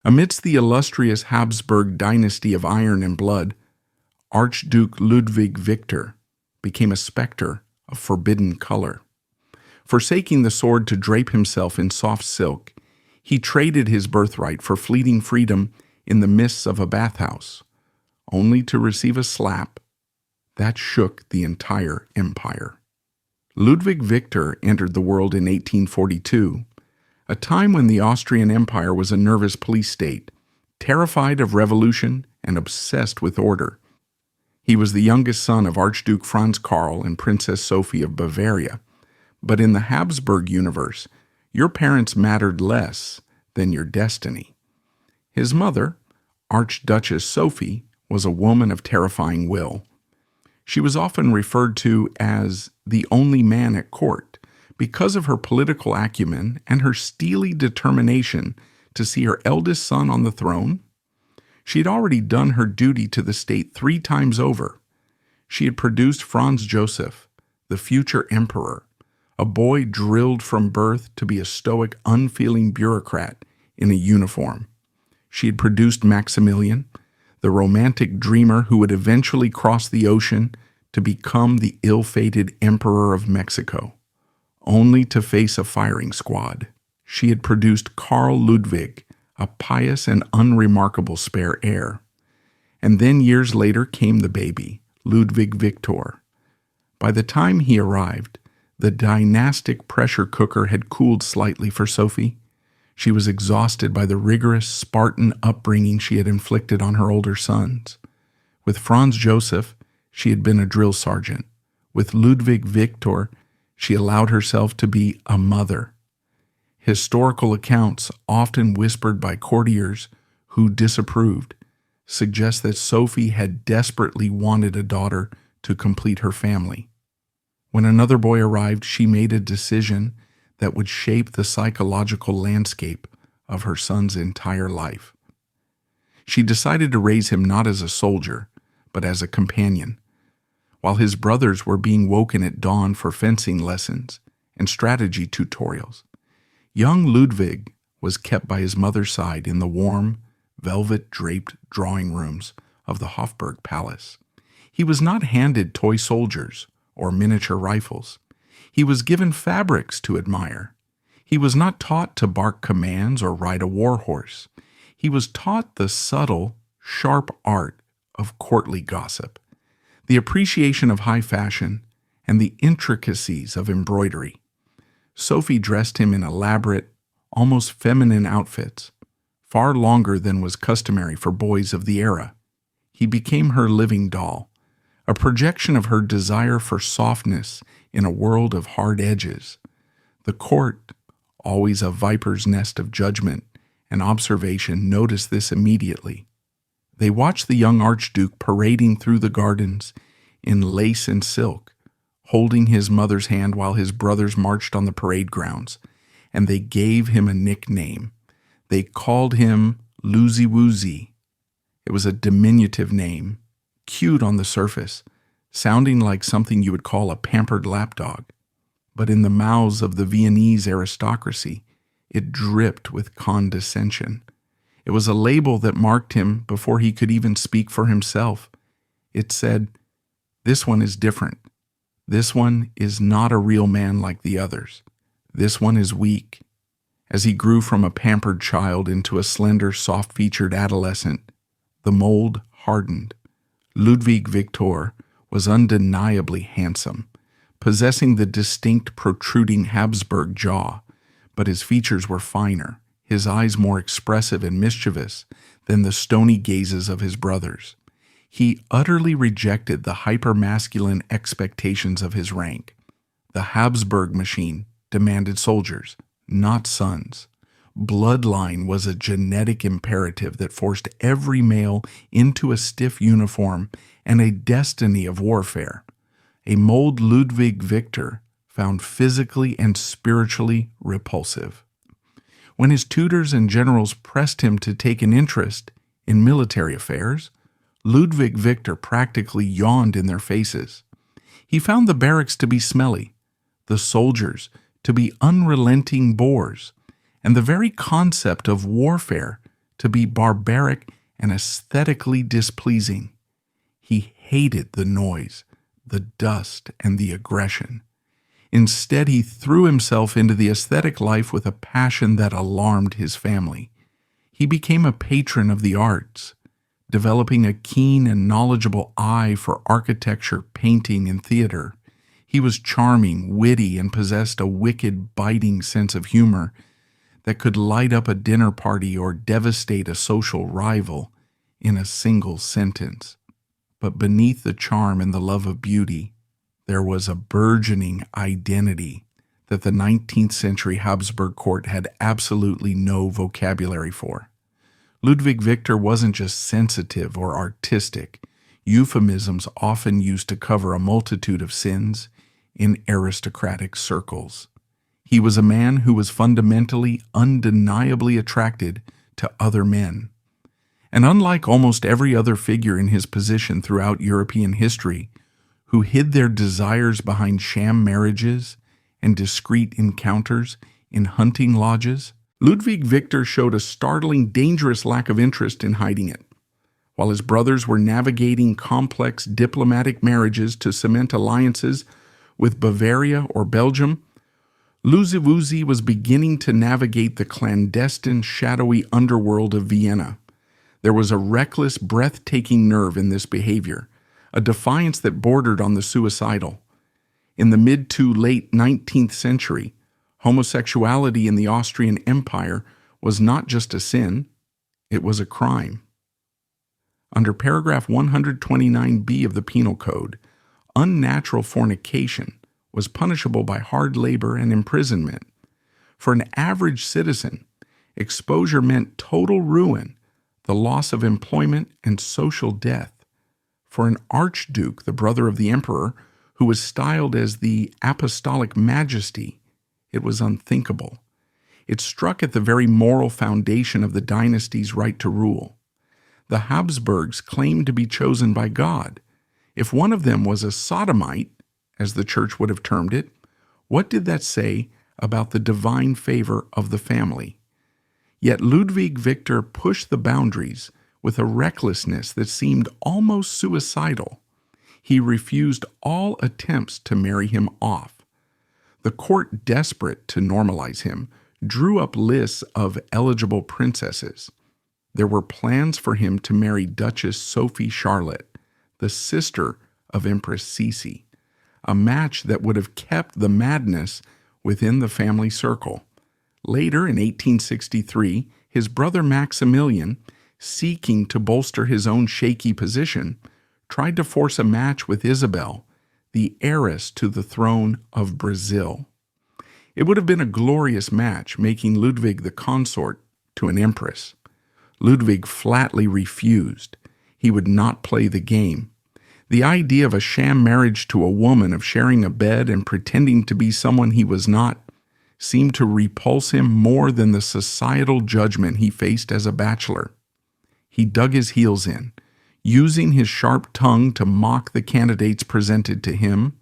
Amidst the illustrious Habsburg dynasty of iron and blood, Archduke Ludwig Viktor became a specter of forbidden color. Forsaking the sword to drape himself in soft silk, he traded his birthright for fleeting freedom in the mists of a bathhouse, only to receive a slap that shook the entire empire. Ludwig Viktor entered the world in 1842, a time when the Austrian Empire was a nervous police state, terrified of revolution and obsessed with order. He was the youngest son of Archduke Franz Karl and Princess Sophie of Bavaria, but in the Habsburg universe, your parents mattered less than your destiny. His mother, Archduchess Sophie, was a woman of terrifying will. She was often referred to as the only man at court because of her political acumen and her steely determination to see her eldest son on the throne. She had already done her duty to the state 3 times over. She had produced Franz Joseph, the future emperor, a boy drilled from birth to be a stoic, unfeeling bureaucrat in a uniform. She had produced Maximilian, the romantic dreamer who would eventually cross the ocean to become the ill-fated Emperor of Mexico, only to face a firing squad. She had produced Karl Ludwig, a pious and unremarkable spare heir. And then years later came the baby, Ludwig Viktor. By the time he arrived, the dynastic pressure cooker had cooled slightly for Sophie. She was exhausted by the rigorous Spartan upbringing she had inflicted on her older sons. With Franz Joseph, she had been a drill sergeant. With Ludwig Viktor, she allowed herself to be a mother. Historical accounts, often whispered by courtiers who disapproved, suggest that Sophie had desperately wanted a daughter to complete her family. When another boy arrived, she made a decision that would shape the psychological landscape of her son's entire life. She decided to raise him not as a soldier, but as a companion. While his brothers were being woken at dawn for fencing lessons and strategy tutorials, young Ludwig was kept by his mother's side in the warm, velvet-draped drawing rooms of the Hofburg Palace. He was not handed toy soldiers or miniature rifles. He was given fabrics to admire. He was not taught to bark commands or ride a war horse. He was taught the subtle, sharp art of courtly gossip, the appreciation of high fashion, and the intricacies of embroidery. Sophie dressed him in elaborate, almost feminine outfits, far longer than was customary for boys of the era. He became her living doll, a projection of her desire for softness in a world of hard edges. The court, always a viper's nest of judgment and observation, noticed this immediately. They watched the young Archduke parading through the gardens in lace and silk, holding his mother's hand while his brothers marched on the parade grounds, and they gave him a nickname. They called him Luziwuzi. It was a diminutive name, cute on the surface, sounding like something you would call a pampered lapdog. But in the mouths of the Viennese aristocracy, it dripped with condescension. It was a label that marked him before he could even speak for himself. It said, "This one is different. This one is not a real man like the others. This one is weak." As he grew from a pampered child into a slender, soft-featured adolescent, the mold hardened. Ludwig Viktor was undeniably handsome, possessing the distinct protruding Habsburg jaw, but his features were finer, his eyes more expressive and mischievous than the stony gazes of his brothers. He utterly rejected the hyper-masculine expectations of his rank. The Habsburg machine demanded soldiers, not sons. Bloodline was a genetic imperative that forced every male into a stiff uniform and a destiny of warfare. A mold Ludwig Viktor found physically and spiritually repulsive. When his tutors and generals pressed him to take an interest in military affairs, Ludwig Viktor practically yawned in their faces. He found the barracks to be smelly, the soldiers to be unrelenting bores, and the very concept of warfare to be barbaric and aesthetically displeasing. He hated the noise, the dust, and the aggression. Instead, he threw himself into the aesthetic life with a passion that alarmed his family. He became a patron of the arts, developing a keen and knowledgeable eye for architecture, painting, and theater. He was charming, witty, and possessed a wicked, biting sense of humor that could light up a dinner party or devastate a social rival in a single sentence. But beneath the charm and the love of beauty, there was a burgeoning identity that the 19th century Habsburg court had absolutely no vocabulary for. Ludwig Viktor wasn't just sensitive or artistic, euphemisms often used to cover a multitude of sins in aristocratic circles. He was a man who was fundamentally, undeniably attracted to other men. And unlike almost every other figure in his position throughout European history, who hid their desires behind sham marriages and discreet encounters in hunting lodges, Ludwig Viktor showed a startling, dangerous lack of interest in hiding it. While his brothers were navigating complex diplomatic marriages to cement alliances with Bavaria or Belgium, Luziwuzi was beginning to navigate the clandestine, shadowy underworld of Vienna. There was a reckless, breathtaking nerve in this behavior, a defiance that bordered on the suicidal. In the mid to late 19th century, homosexuality in the Austrian Empire was not just a sin, it was a crime. Under paragraph 129b of the Penal Code, unnatural fornication was punishable by hard labor and imprisonment. For an average citizen, exposure meant total ruin, the loss of employment, and social death. For an archduke, the brother of the emperor, who was styled as the apostolic majesty, it was unthinkable. It struck at the very moral foundation of the dynasty's right to rule. The Habsburgs claimed to be chosen by God. If one of them was a sodomite, as the church would have termed it, what did that say about the divine favor of the family? Yet Ludwig Viktor pushed the boundaries with a recklessness that seemed almost suicidal. He refused all attempts to marry him off. The court, desperate to normalize him, drew up lists of eligible princesses. There were plans for him to marry Duchess Sophie Charlotte, the sister of Empress Sisi, a match that would have kept the madness within the family circle. Later, in 1863, his brother Maximilian, seeking to bolster his own shaky position, tried to force a match with Isabel, the heiress to the throne of Brazil. It would have been a glorious match, making Ludwig the consort to an empress. Ludwig flatly refused. He would not play the game. The idea of a sham marriage to a woman, of sharing a bed and pretending to be someone he was not, seemed to repulse him more than the societal judgment he faced as a bachelor. He dug his heels in, using his sharp tongue to mock the candidates presented to him,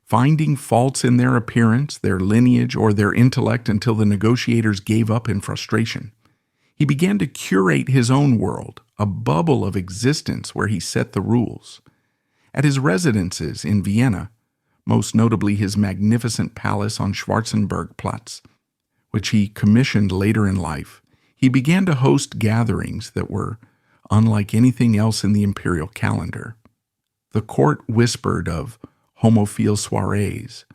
finding faults in their appearance, their lineage, or their intellect until the negotiators gave up in frustration. He began to curate his own world, a bubble of existence where he set the rules. At his residences in Vienna, most notably his magnificent palace on Schwarzenbergplatz, which he commissioned later in life, he began to host gatherings that were unlike anything else in the imperial calendar. The court whispered of homophile soirees,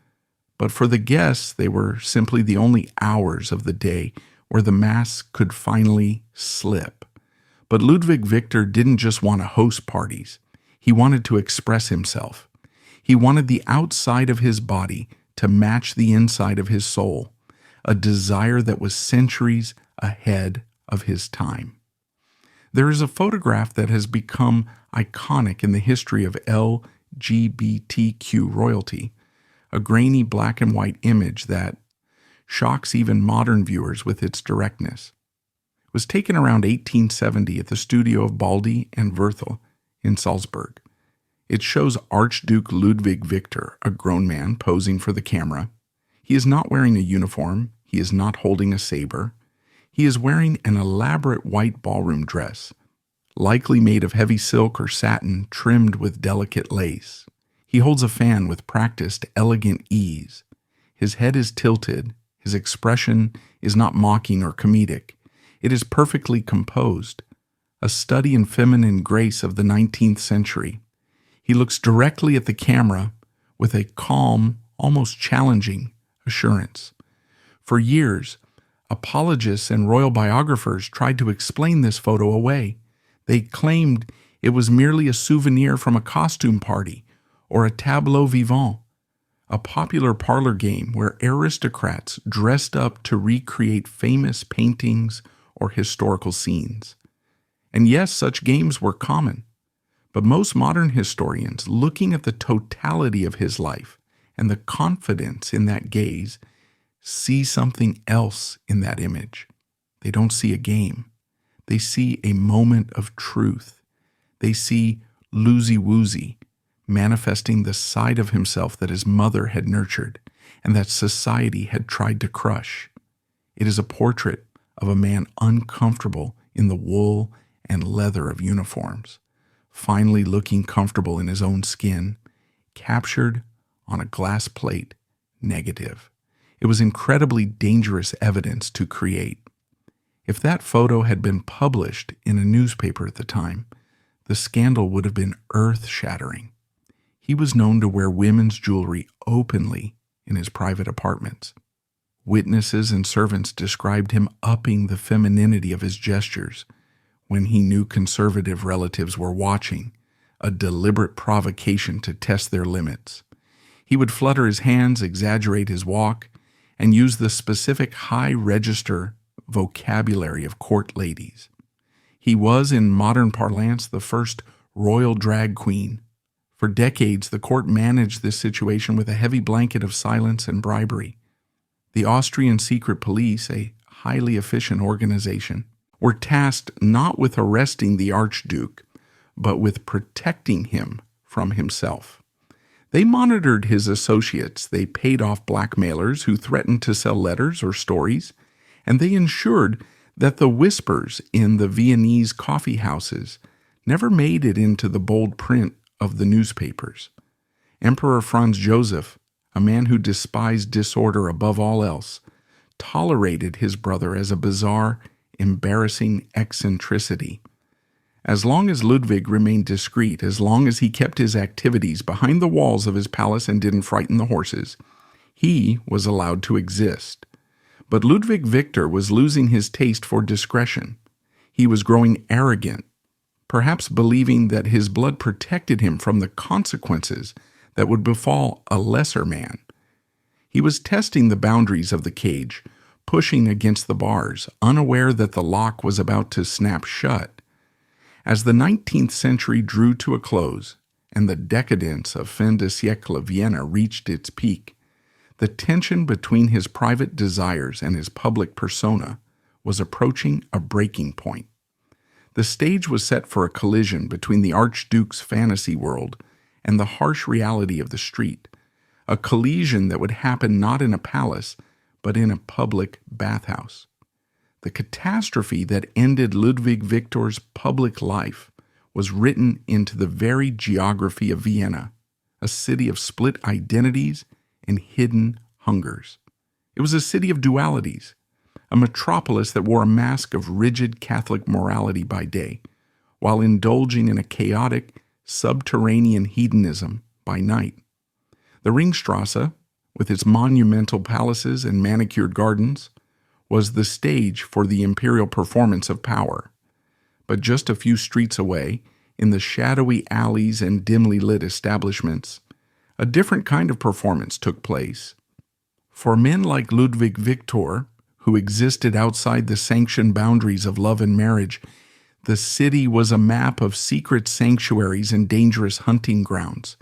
but for the guests they were simply the only hours of the day where the mask could finally slip. But Ludwig Viktor didn't just want to host parties. He wanted to express himself. He wanted the outside of his body to match the inside of his soul, a desire that was centuries ahead of his time. There is a photograph that has become iconic in the history of LGBTQ royalty, a grainy black and white image that shocks even modern viewers with its directness. It was taken around 1870 at the studio of Baldi and Werthel in Salzburg. It shows Archduke Ludwig Viktor, a grown man, posing for the camera. He is not wearing a uniform. He is not holding a saber. He is wearing an elaborate white ballroom dress, likely made of heavy silk or satin trimmed with delicate lace. He holds a fan with practiced, elegant ease. His head is tilted. His expression is not mocking or comedic. It is perfectly composed, a study in feminine grace of the 19th century. He looks directly at the camera with a calm, almost challenging assurance. For years, apologists and royal biographers tried to explain this photo away. They claimed it was merely a souvenir from a costume party or a tableau vivant, a popular parlor game where aristocrats dressed up to recreate famous paintings or historical scenes. And yes, such games were common. But most modern historians, looking at the totality of his life and the confidence in that gaze, see something else in that image. They don't see a game. They see a moment of truth. They see Luziwuzi manifesting the side of himself that his mother had nurtured and that society had tried to crush. It is a portrait of a man uncomfortable in the wool and leather of uniforms, finally looking comfortable in his own skin, captured on a glass plate negative. It was incredibly dangerous evidence to create. If that photo had been published in a newspaper at the time, the scandal would have been earth-shattering. He was known to wear women's jewelry openly in his private apartments. Witnesses and servants described him upping the femininity of his gestures when he knew conservative relatives were watching, a deliberate provocation to test their limits. He would flutter his hands, exaggerate his walk, and use the specific high-register vocabulary of court ladies. He was, in modern parlance, the first royal drag queen. For decades, the court managed this situation with a heavy blanket of silence and bribery. The Austrian secret police, a highly efficient organization, were tasked not with arresting the Archduke, but with protecting him from himself. They monitored his associates, they paid off blackmailers who threatened to sell letters or stories, and they ensured that the whispers in the Viennese coffee houses never made it into the bold print of the newspapers. Emperor Franz Joseph, a man who despised disorder above all else, tolerated his brother as a bizarre, embarrassing eccentricity. As long as Ludwig remained discreet, as long as he kept his activities behind the walls of his palace and didn't frighten the horses, he was allowed to exist. But Ludwig Viktor was losing his taste for discretion. He was growing arrogant, perhaps believing that his blood protected him from the consequences that would befall a lesser man. He was testing the boundaries of the cage, pushing against the bars, unaware that the lock was about to snap shut. As the 19th century drew to a close and the decadence of fin de siècle Vienna reached its peak, the tension between his private desires and his public persona was approaching a breaking point. The stage was set for a collision between the Archduke's fantasy world and the harsh reality of the street, a collision that would happen not in a palace, but in a public bathhouse. The catastrophe that ended Ludwig Viktor's public life was written into the very geography of Vienna, a city of split identities and hidden hungers. It was a city of dualities, a metropolis that wore a mask of rigid Catholic morality by day, while indulging in a chaotic, subterranean hedonism by night. The Ringstrasse, with its monumental palaces and manicured gardens, was the stage for the imperial performance of power. But just a few streets away, in the shadowy alleys and dimly lit establishments, a different kind of performance took place. For men like Ludwig Viktor, who existed outside the sanctioned boundaries of love and marriage, the city was a map of secret sanctuaries and dangerous hunting grounds.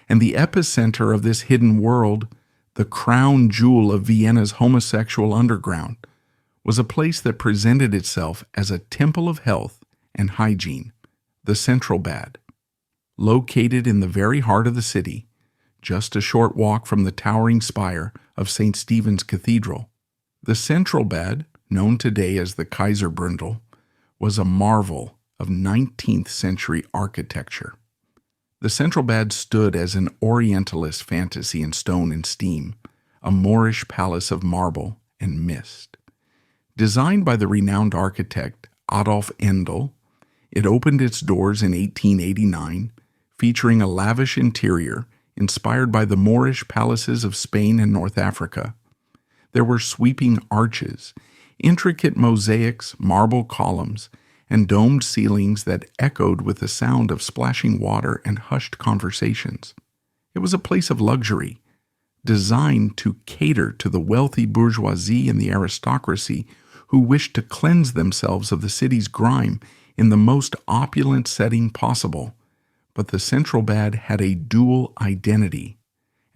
And the epicenter of this hidden world, the crown jewel of Vienna's homosexual underground, was a place that presented itself as a temple of health and hygiene, the Central Bad. Located in the very heart of the city, just a short walk from the towering spire of St. Stephen's Cathedral, the Central Bad, known today as the Kaiserbrundel, was a marvel of 19th century architecture. The central bad stood as an Orientalist fantasy in stone and steam, a Moorish palace of marble and mist. Designed by the renowned architect Adolf Endel, it opened its doors in 1889, featuring a lavish interior inspired by the Moorish palaces of Spain and North Africa. There were sweeping arches, intricate mosaics, marble columns, and domed ceilings that echoed with the sound of splashing water and hushed conversations. It was a place of luxury, designed to cater to the wealthy bourgeoisie and the aristocracy who wished to cleanse themselves of the city's grime in the most opulent setting possible. But the Central Bad had a dual identity,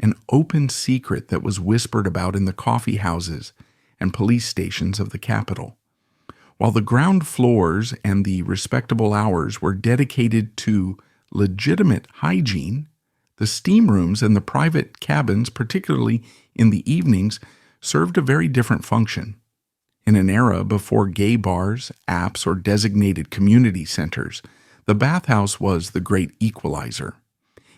an open secret that was whispered about in the coffee houses and police stations of the capital. While the ground floors and the respectable hours were dedicated to legitimate hygiene, the steam rooms and the private cabins, particularly in the evenings, served a very different function. In an era before gay bars, apps, or designated community centers, the bathhouse was the great equalizer.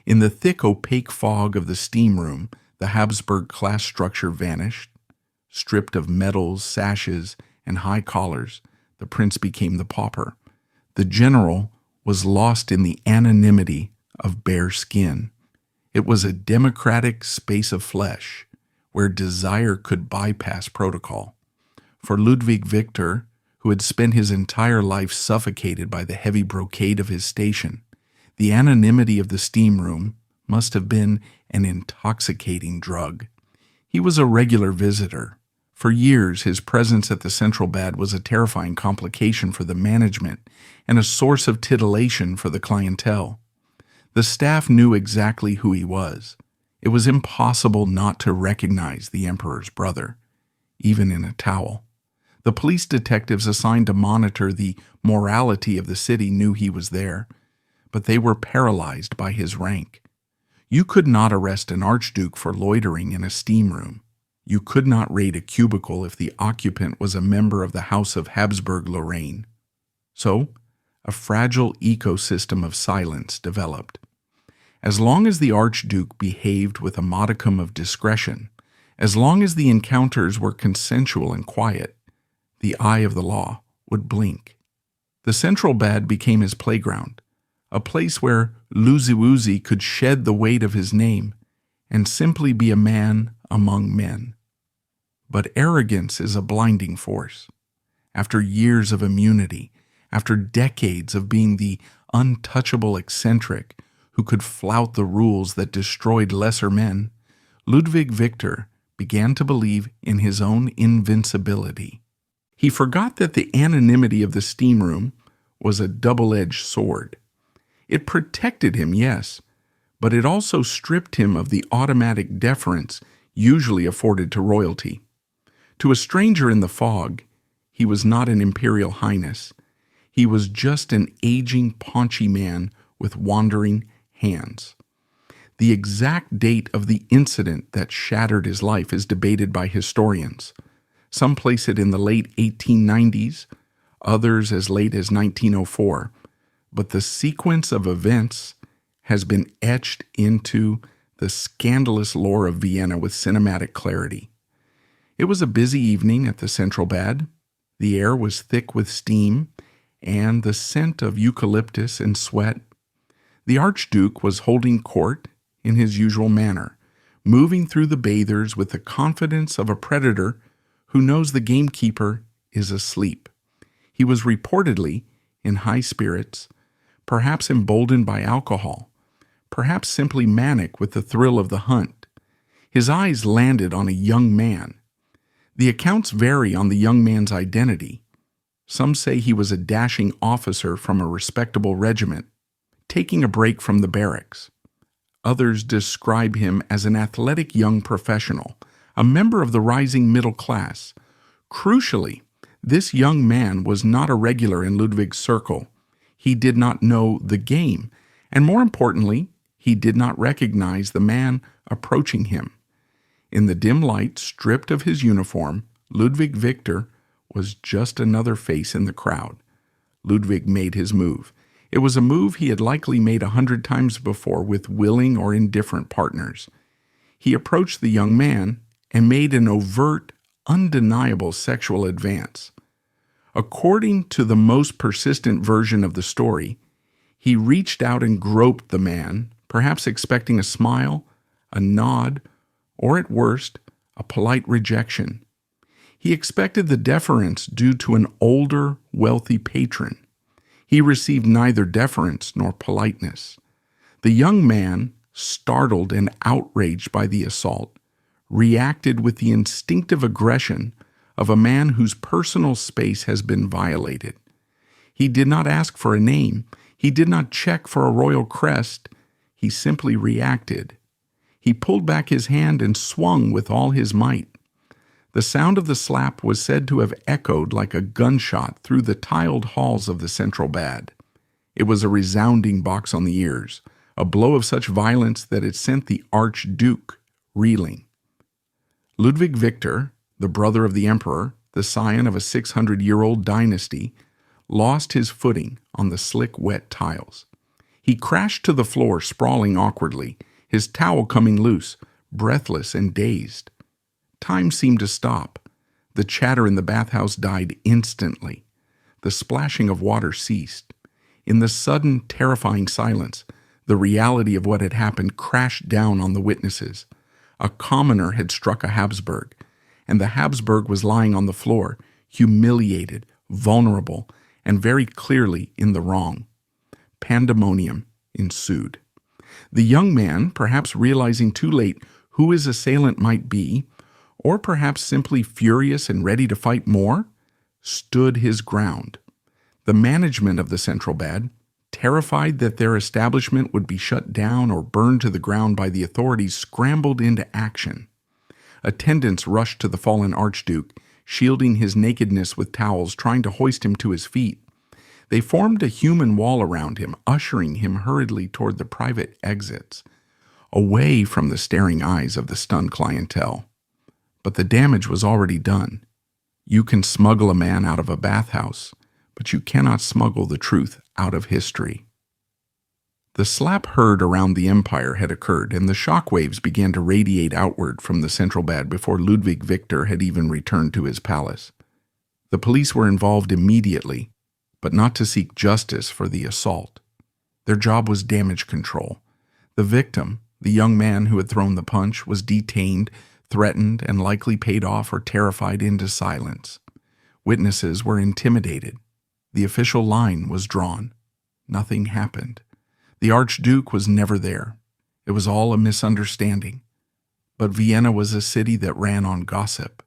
In the thick, opaque fog of the steam room, the Habsburg class structure vanished. Stripped of medals, sashes, and high collars, the prince became the pauper. The general was lost in the anonymity of bare skin. It was a democratic space of flesh, where desire could bypass protocol. For Ludwig Viktor, who had spent his entire life suffocated by the heavy brocade of his station, the anonymity of the steam room must have been an intoxicating drug. He was a regular visitor. For years, his presence at the Central Bad was a terrifying complication for the management and a source of titillation for the clientele. The staff knew exactly who he was. It was impossible not to recognize the emperor's brother, even in a towel. The police detectives assigned to monitor the morality of the city knew he was there, but they were paralyzed by his rank. You could not arrest an archduke for loitering in a steam room. You could not raid a cubicle if the occupant was a member of the House of Habsburg-Lorraine. So, a fragile ecosystem of silence developed. As long as the archduke behaved with a modicum of discretion, as long as the encounters were consensual and quiet, the eye of the law would blink. The Central Bad became his playground, a place where Luziwuzi could shed the weight of his name and simply be a man among men. But arrogance is a blinding force. After years of immunity, after decades of being the untouchable eccentric who could flout the rules that destroyed lesser men, Ludwig Viktor began to believe in his own invincibility. He forgot that the anonymity of the steam room was a double-edged sword. It protected him, yes, but it also stripped him of the automatic deference usually afforded to royalty. To a stranger in the fog, he was not an imperial highness. He was just an aging, paunchy man with wandering hands. The exact date of the incident that shattered his life is debated by historians. Some place it in the late 1890s, others as late as 1904, but the sequence of events has been etched into the scandalous lore of Vienna with cinematic clarity. It was a busy evening at the Central Bad. The air was thick with steam and the scent of eucalyptus and sweat. The Archduke was holding court in his usual manner, moving through the bathers with the confidence of a predator who knows the gamekeeper is asleep. He was reportedly in high spirits, perhaps emboldened by alcohol, perhaps simply manic with the thrill of the hunt. His eyes landed on a young man. The accounts vary on the young man's identity. Some say he was a dashing officer from a respectable regiment, taking a break from the barracks. Others describe him as an athletic young professional, a member of the rising middle class. Crucially, this young man was not a regular in Ludwig's circle. He did not know the game, and more importantly, he did not recognize the man approaching him. In the dim light, stripped of his uniform, Ludwig Viktor was just another face in the crowd. Ludwig made his move. It was a move he had likely made 100 times before with willing or indifferent partners. He approached the young man and made an overt, undeniable sexual advance. According to the most persistent version of the story, he reached out and groped the man, perhaps expecting a smile, a nod, or at worst, a polite rejection. He expected the deference due to an older, wealthy patron. He received neither deference nor politeness. The young man, startled and outraged by the assault, reacted with the instinctive aggression of a man whose personal space has been violated. He did not ask for a name. He did not check for a royal crest. He simply reacted. He pulled back his hand and swung with all his might. The sound of the slap was said to have echoed like a gunshot through the tiled halls of the central bad. It was a resounding box on the ears, a blow of such violence that it sent the Archduke reeling. Ludwig Viktor, the brother of the emperor, the scion of a 600-year-old dynasty, lost his footing on the slick, wet tiles. He crashed to the floor, sprawling awkwardly, his towel coming loose, breathless and dazed. Time seemed to stop. The chatter in the bathhouse died instantly. The splashing of water ceased. In the sudden, terrifying silence, the reality of what had happened crashed down on the witnesses. A commoner had struck a Habsburg, and the Habsburg was lying on the floor, humiliated, vulnerable, and very clearly in the wrong. Pandemonium ensued. The young man, perhaps realizing too late who his assailant might be, or perhaps simply furious and ready to fight more, stood his ground. The management of the Central Bad, terrified that their establishment would be shut down or burned to the ground by the authorities, scrambled into action. Attendants rushed to the fallen Archduke, shielding his nakedness with towels, trying to hoist him to his feet. They formed a human wall around him, ushering him hurriedly toward the private exits, away from the staring eyes of the stunned clientele. But the damage was already done. You can smuggle a man out of a bathhouse, but you cannot smuggle the truth out of history. The slap heard around the empire had occurred, and the shockwaves began to radiate outward from the Central Bad before Ludwig Viktor had even returned to his palace. The police were involved immediately, but not to seek justice for the assault. Their job was damage control. The victim, the young man who had thrown the punch, was detained, threatened, and likely paid off or terrified into silence. Witnesses were intimidated. The official line was drawn. Nothing happened. The Archduke was never there. It was all a misunderstanding. But Vienna was a city that ran on gossip.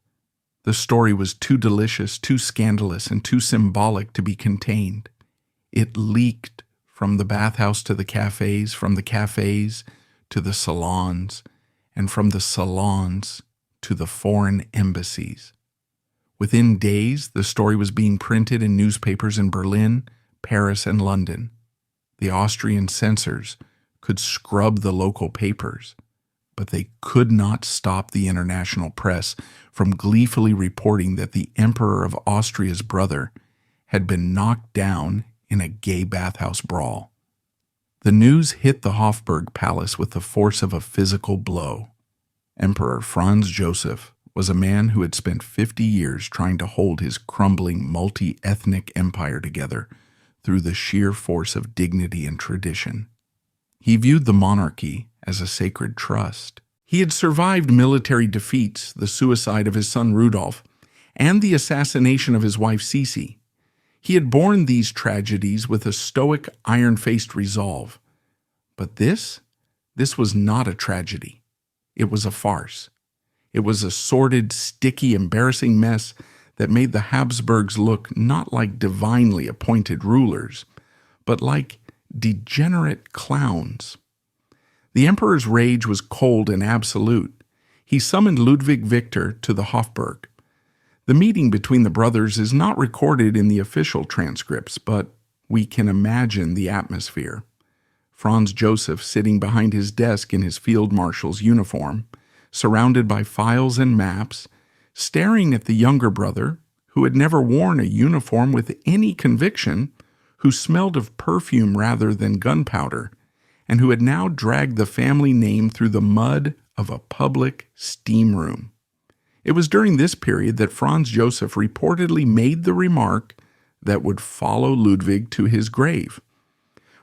The story was too delicious, too scandalous, and too symbolic to be contained. It leaked from the bathhouse to the cafes, from the cafes to the salons, and from the salons to the foreign embassies. Within days, the story was being printed in newspapers in Berlin, Paris, and London. The Austrian censors could scrub the local papers, but they could not stop the international press from gleefully reporting that the Emperor of Austria's brother had been knocked down in a gay bathhouse brawl. The news hit the Habsburg palace with the force of a physical blow. Emperor Franz Joseph was a man who had spent 50 years trying to hold his crumbling multi-ethnic empire together through the sheer force of dignity and tradition. He viewed the monarchy as a sacred trust. He had survived military defeats, the suicide of his son Rudolf, and the assassination of his wife Sisi. He had borne these tragedies with a stoic, iron-faced resolve. But this was not a tragedy. It was a farce. It was a sordid, sticky, embarrassing mess that made the Habsburgs look not like divinely appointed rulers, but like degenerate clowns. The emperor's rage was cold and absolute. He summoned Ludwig Viktor to the Hofburg. The meeting between the brothers is not recorded in the official transcripts, but we can imagine the atmosphere. Franz Joseph sitting behind his desk in his field marshal's uniform, surrounded by files and maps, staring at the younger brother, who had never worn a uniform with any conviction, who smelled of perfume rather than gunpowder, and who had now dragged the family name through the mud of a public steam room. It was during this period that Franz Joseph reportedly made the remark that would follow Ludwig to his grave.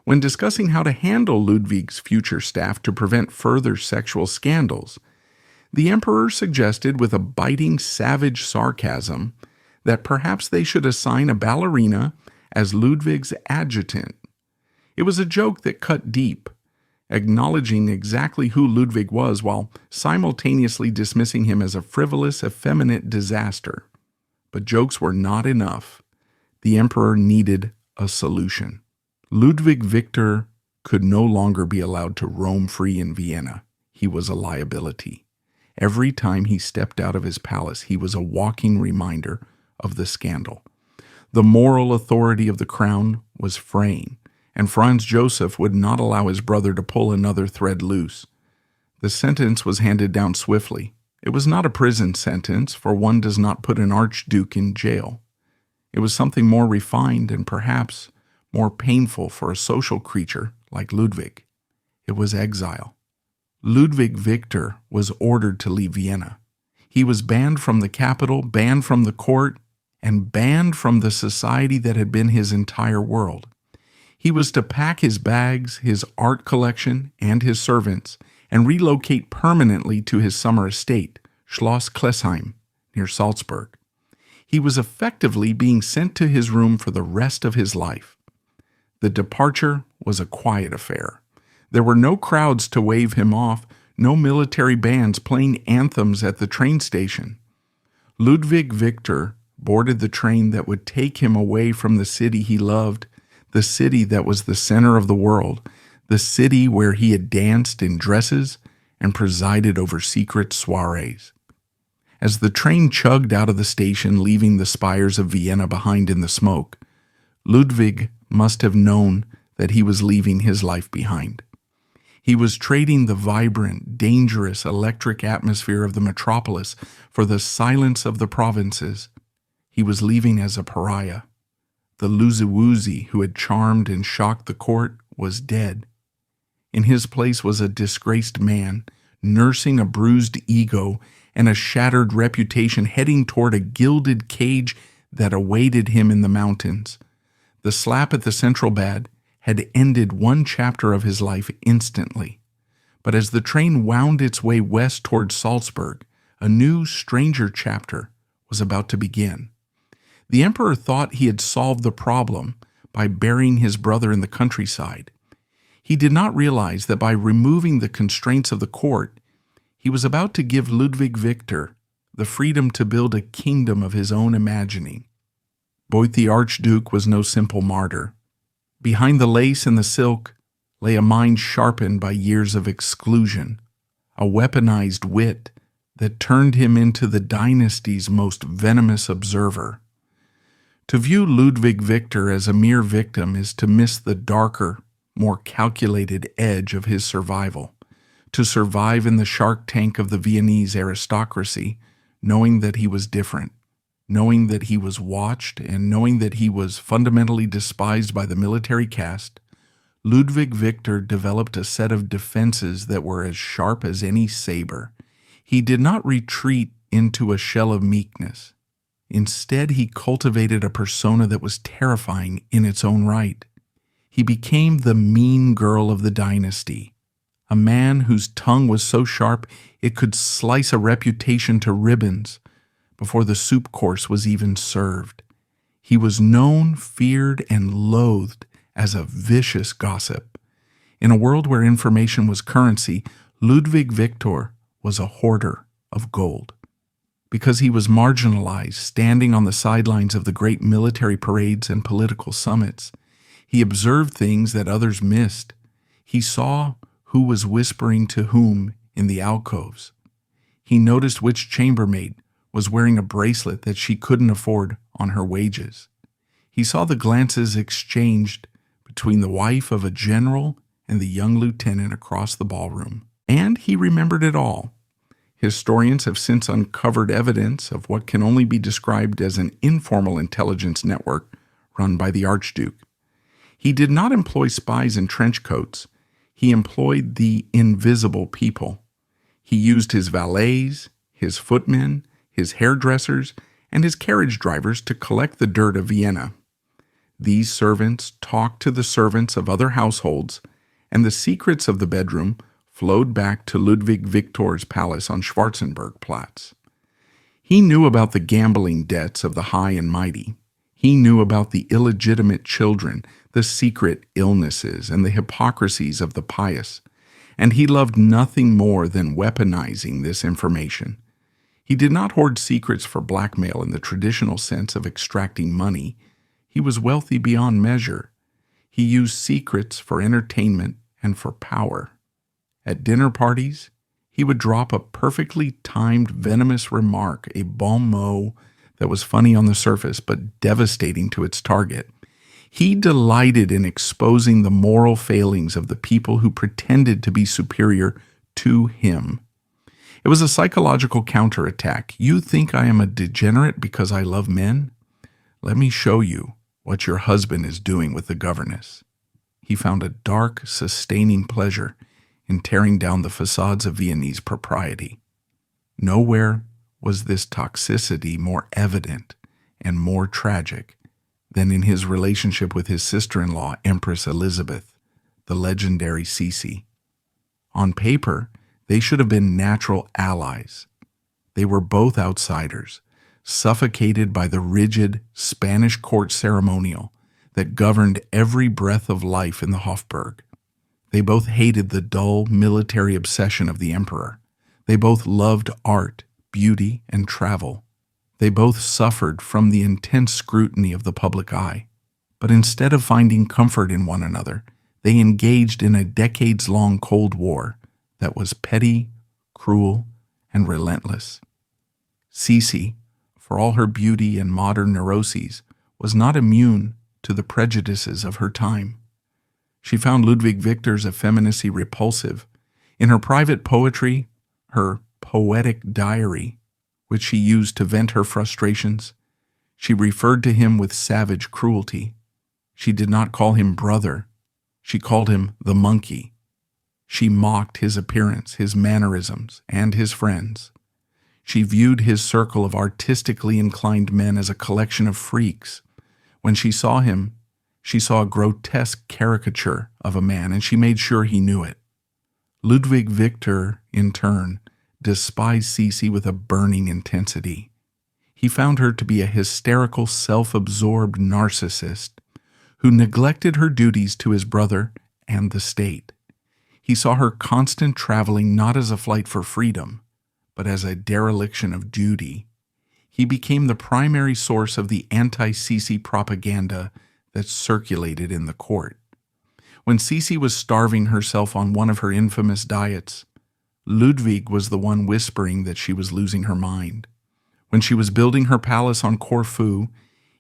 When discussing how to handle Ludwig's future staff to prevent further sexual scandals, the emperor suggested with a biting, savage sarcasm that perhaps they should assign a ballerina as Ludwig's adjutant. It was a joke that cut deep, acknowledging exactly who Ludwig was while simultaneously dismissing him as a frivolous, effeminate disaster. But jokes were not enough. The emperor needed a solution. Ludwig Viktor could no longer be allowed to roam free in Vienna. He was a liability. Every time he stepped out of his palace, he was a walking reminder of the scandal. The moral authority of the crown was fraying, and Franz Joseph would not allow his brother to pull another thread loose. The sentence was handed down swiftly. It was not a prison sentence, for one does not put an archduke in jail. It was something more refined and perhaps more painful for a social creature like Ludwig. It was exile. Ludwig Viktor was ordered to leave Vienna. He was banned from the capital, banned from the court, and banned from the society that had been his entire world. He was to pack his bags, his art collection, and his servants, and relocate permanently to his summer estate, Schloss Klesheim, near Salzburg. He was effectively being sent to his room for the rest of his life. The departure was a quiet affair. There were no crowds to wave him off, no military bands playing anthems at the train station. Ludwig Viktor boarded the train that would take him away from the city he loved, the city that was the center of the world, the city where he had danced in dresses and presided over secret soirees. As the train chugged out of the station, leaving the spires of Vienna behind in the smoke, Ludwig must have known that he was leaving his life behind. He was trading the vibrant, dangerous, electric atmosphere of the metropolis for the silence of the provinces. He was leaving as a pariah. The Luziwuzi who had charmed and shocked the court was dead. In his place was a disgraced man, nursing a bruised ego and a shattered reputation, heading toward a gilded cage that awaited him in the mountains. The slap at the central bad had ended one chapter of his life instantly. But as the train wound its way west toward Salzburg, a new, stranger chapter was about to begin. The emperor thought he had solved the problem by burying his brother in the countryside. He did not realize that by removing the constraints of the court, he was about to give Ludwig Viktor the freedom to build a kingdom of his own imagining. But the Archduke was no simple martyr. Behind the lace and the silk lay a mind sharpened by years of exclusion, a weaponized wit that turned him into the dynasty's most venomous observer. To view Ludwig Viktor as a mere victim is to miss the darker, more calculated edge of his survival. To survive in the shark tank of the Viennese aristocracy, knowing that he was different, knowing that he was watched, and knowing that he was fundamentally despised by the military caste, Ludwig Viktor developed a set of defenses that were as sharp as any saber. He did not retreat into a shell of meekness. Instead, he cultivated a persona that was terrifying in its own right. He became the mean girl of the dynasty, a man whose tongue was so sharp it could slice a reputation to ribbons before the soup course was even served. He was known, feared, and loathed as a vicious gossip. In a world where information was currency, Ludwig Viktor was a hoarder of gold. Because he was marginalized, standing on the sidelines of the great military parades and political summits, he observed things that others missed. He saw who was whispering to whom in the alcoves. He noticed which chambermaid was wearing a bracelet that she couldn't afford on her wages. He saw the glances exchanged between the wife of a general and the young lieutenant across the ballroom. And he remembered it all. Historians have since uncovered evidence of what can only be described as an informal intelligence network run by the Archduke. He did not employ spies in trench coats. He employed the invisible people. He used his valets, his footmen, his hairdressers, and his carriage drivers to collect the dirt of Vienna. These servants talked to the servants of other households, and the secrets of the bedroom flowed back to Ludwig Viktor's palace on Schwarzenbergplatz. He knew about the gambling debts of the high and mighty. He knew about the illegitimate children, the secret illnesses, and the hypocrisies of the pious, and he loved nothing more than weaponizing this information. He did not hoard secrets for blackmail in the traditional sense of extracting money. He was wealthy beyond measure. He used secrets for entertainment and for power. At dinner parties, he would drop a perfectly timed venomous remark, a bon mot that was funny on the surface but devastating to its target. He delighted in exposing the moral failings of the people who pretended to be superior to him. It was a psychological counterattack. You think I am a degenerate because I love men? Let me show you what your husband is doing with the governess. He found a dark, sustaining pleasure in tearing down the facades of Viennese propriety. Nowhere was this toxicity more evident and more tragic than in his relationship with his sister-in-law, Empress Elizabeth, the legendary Sisi. On paper, they should have been natural allies. They were both outsiders, suffocated by the rigid Spanish court ceremonial that governed every breath of life in the Hofburg. They both hated the dull military obsession of the emperor. They both loved art, beauty, and travel. They both suffered from the intense scrutiny of the public eye. But instead of finding comfort in one another, they engaged in a decades-long Cold War that was petty, cruel, and relentless. Sisi, for all her beauty and modern neuroses, was not immune to the prejudices of her time. She found Ludwig Viktor's effeminacy repulsive. In her private poetry, her poetic diary, which she used to vent her frustrations, she referred to him with savage cruelty. She did not call him brother. She called him the monkey. She mocked his appearance, his mannerisms, and his friends. She viewed his circle of artistically inclined men as a collection of freaks. When she saw him, she saw a grotesque caricature of a man, and she made sure he knew it. Ludwig Viktor, in turn, despised Sisi with a burning intensity. He found her to be a hysterical, self-absorbed narcissist who neglected her duties to his brother and the state. He saw her constant traveling not as a flight for freedom, but as a dereliction of duty. He became the primary source of the anti-Sisi propaganda that circulated in the court. When Sisi was starving herself on one of her infamous diets, Ludwig was the one whispering that she was losing her mind. When she was building her palace on Corfu,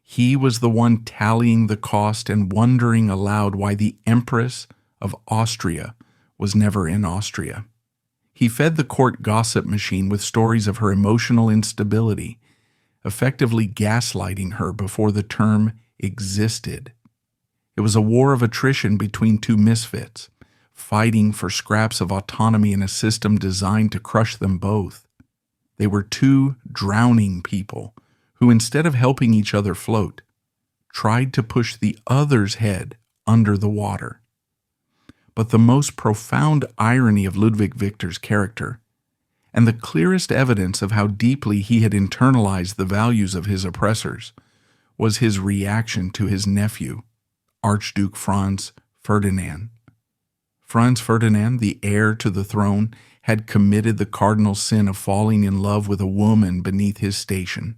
he was the one tallying the cost and wondering aloud why the Empress of Austria was never in Austria. He fed the court gossip machine with stories of her emotional instability, effectively gaslighting her before the term existed. It was a war of attrition between two misfits, fighting for scraps of autonomy in a system designed to crush them both. They were two drowning people who, instead of helping each other float, tried to push the other's head under the water. But the most profound irony of Ludwig Viktor's character, and the clearest evidence of how deeply he had internalized the values of his oppressors, was his reaction to his nephew, Archduke Franz Ferdinand. Franz Ferdinand, the heir to the throne, had committed the cardinal sin of falling in love with a woman beneath his station,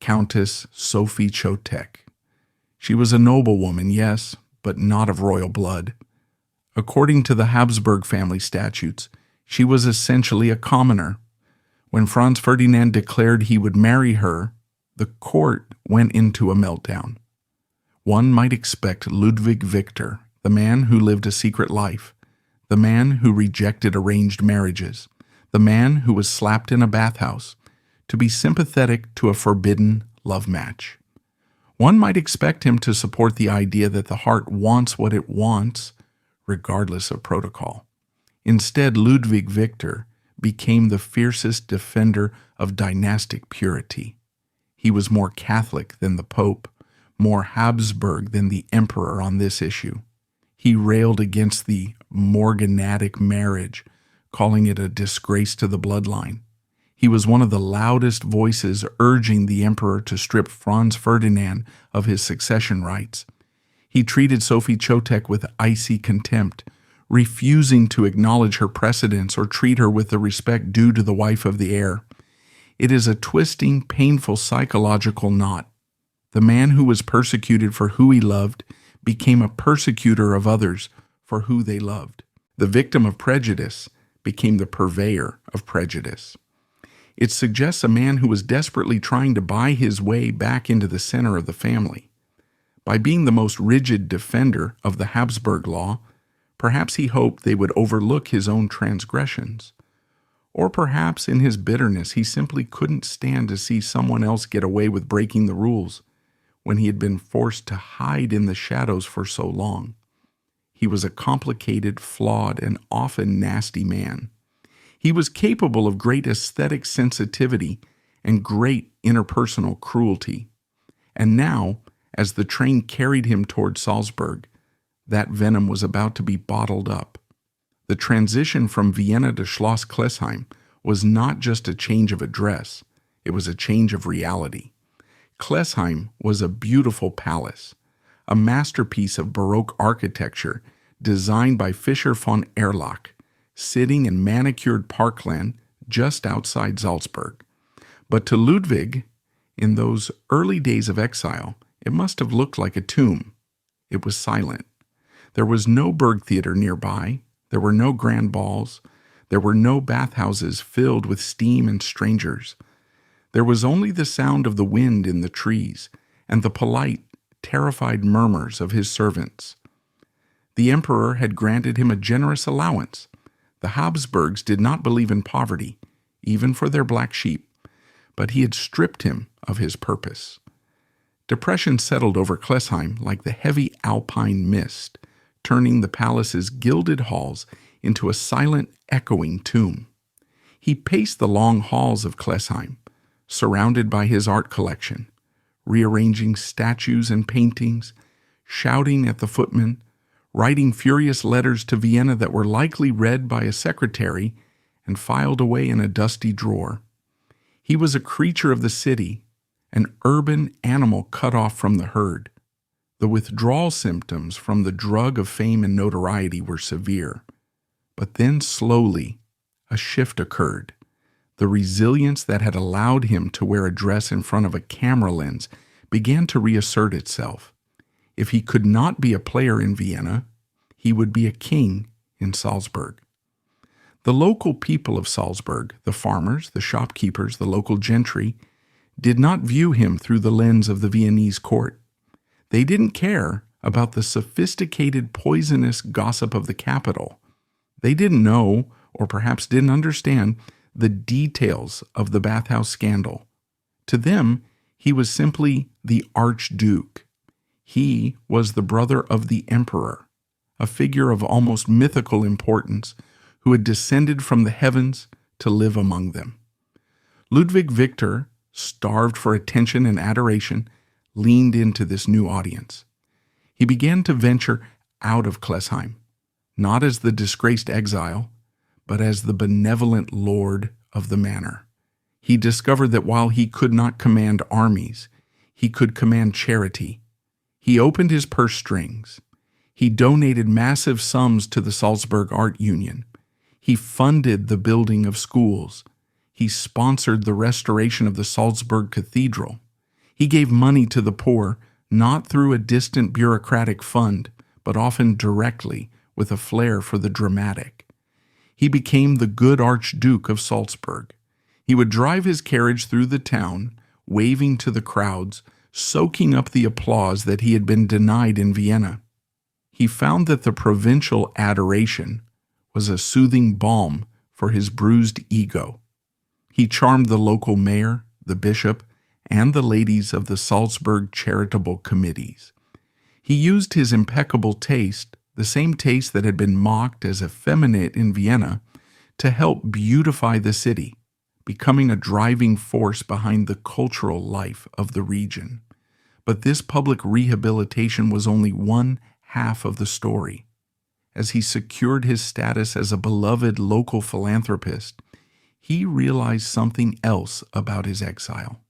Countess Sophie Chotek. She was a noblewoman, yes, but not of royal blood. According to the Habsburg family statutes, she was essentially a commoner. When Franz Ferdinand declared he would marry her, the court went into a meltdown. One might expect Ludwig Viktor, the man who lived a secret life, the man who rejected arranged marriages, the man who was slapped in a bathhouse, to be sympathetic to a forbidden love match. One might expect him to support the idea that the heart wants what it wants, regardless of protocol. Instead, Ludwig Viktor became the fiercest defender of dynastic purity. He was more Catholic than the Pope, more Habsburg than the Emperor on this issue. He railed against the morganatic marriage, calling it a disgrace to the bloodline. He was one of the loudest voices urging the Emperor to strip Franz Ferdinand of his succession rights. He treated Sophie Chotek with icy contempt, refusing to acknowledge her precedence or treat her with the respect due to the wife of the heir. It is a twisting, painful psychological knot. The man who was persecuted for who he loved became a persecutor of others for who they loved. The victim of prejudice became the purveyor of prejudice. It suggests a man who was desperately trying to buy his way back into the center of the family. By being the most rigid defender of the Habsburg law, perhaps he hoped they would overlook his own transgressions. Or perhaps in his bitterness he simply couldn't stand to see someone else get away with breaking the rules when he had been forced to hide in the shadows for so long. He was a complicated, flawed, and often nasty man. He was capable of great aesthetic sensitivity and great interpersonal cruelty. And now, as the train carried him toward Salzburg, that venom was about to be bottled up. The transition from Vienna to Schloss Klesheim was not just a change of address, it was a change of reality. Klesheim was a beautiful palace, a masterpiece of Baroque architecture designed by Fischer von Erlach, sitting in manicured parkland just outside Salzburg. But to Ludwig, in those early days of exile, it must have looked like a tomb. It was silent. There was no Burgtheater nearby. There were no grand balls. There were no bathhouses filled with steam and strangers. There was only the sound of the wind in the trees and the polite, terrified murmurs of his servants. The emperor had granted him a generous allowance. The Habsburgs did not believe in poverty, even for their black sheep, but he had stripped him of his purpose. Depression settled over Klesheim like the heavy alpine mist, turning the palace's gilded halls into a silent, echoing tomb. He paced the long halls of Klesheim, surrounded by his art collection, rearranging statues and paintings, shouting at the footmen, writing furious letters to Vienna that were likely read by a secretary and filed away in a dusty drawer. He was a creature of the city, an urban animal cut off from the herd. The withdrawal symptoms from the drug of fame and notoriety were severe. But then slowly, a shift occurred. The resilience that had allowed him to wear a dress in front of a camera lens began to reassert itself. If he could not be a player in Vienna, he would be a king in Salzburg. The local people of Salzburg, the farmers, the shopkeepers, the local gentry, did not view him through the lens of the Viennese court. They didn't care about the sophisticated, poisonous gossip of the capital. They didn't know, or perhaps didn't understand, the details of the bathhouse scandal. To them, he was simply the Archduke. He was the brother of the emperor, a figure of almost mythical importance who had descended from the heavens to live among them. Ludwig Viktor, starved for attention and adoration, leaned into this new audience. He began to venture out of Klesheim, not as the disgraced exile, but as the benevolent lord of the manor. He discovered that while he could not command armies, he could command charity. He opened his purse strings. He donated massive sums to the Salzburg Art Union. He funded the building of schools. He sponsored the restoration of the Salzburg Cathedral. He gave money to the poor, not through a distant bureaucratic fund, but often directly with a flair for the dramatic. He became the good Archduke of Salzburg. He would drive his carriage through the town, waving to the crowds, soaking up the applause that he had been denied in Vienna. He found that the provincial adoration was a soothing balm for his bruised ego. He charmed the local mayor, the bishop, and the ladies of the Salzburg charitable committees. He used his impeccable taste, the same taste that had been mocked as effeminate in Vienna, to help beautify the city, becoming a driving force behind the cultural life of the region. But this public rehabilitation was only one half of the story. As he secured his status as a beloved local philanthropist, he realized something else about his exile.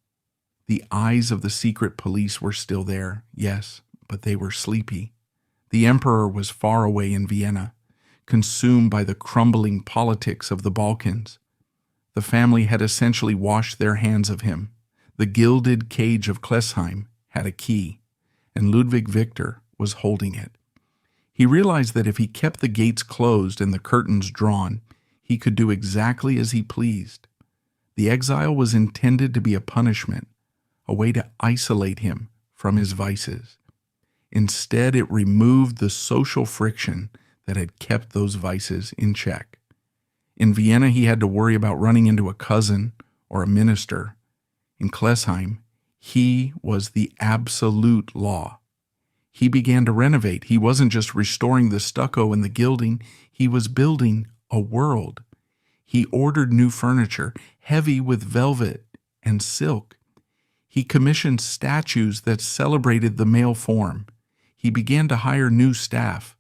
The eyes of the secret police were still there, yes, but they were sleepy. The emperor was far away in Vienna, consumed by the crumbling politics of the Balkans. The family had essentially washed their hands of him. The gilded cage of Klesheim had a key, and Ludwig Viktor was holding it. He realized that if he kept the gates closed and the curtains drawn, he could do exactly as he pleased. The exile was intended to be a punishment, a way to isolate him from his vices. Instead, it removed the social friction that had kept those vices in check. In Vienna, he had to worry about running into a cousin or a minister. In Klesheim, he was the absolute law. He began to renovate. He wasn't just restoring the stucco and the gilding, he was building a world. He ordered new furniture, heavy with velvet and silk. He commissioned statues that celebrated the male form. He began to hire new staff.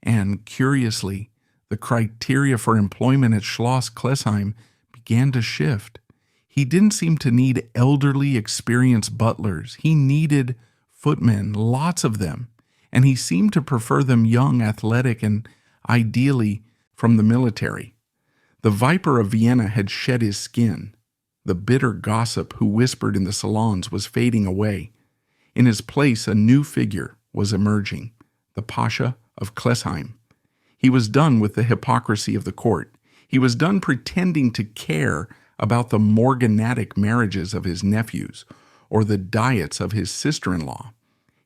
And, curiously, the criteria for employment at Schloss Klesheim began to shift. He didn't seem to need elderly, experienced butlers. He needed footmen, lots of them, and he seemed to prefer them young, athletic, and ideally from the military. The viper of Vienna had shed his skin. The bitter gossip who whispered in the salons was fading away. In his place, a new figure was emerging, the Pasha of Klesheim. He was done with the hypocrisy of the court. He was done pretending to care about the morganatic marriages of his nephews or the diets of his sister-in-law.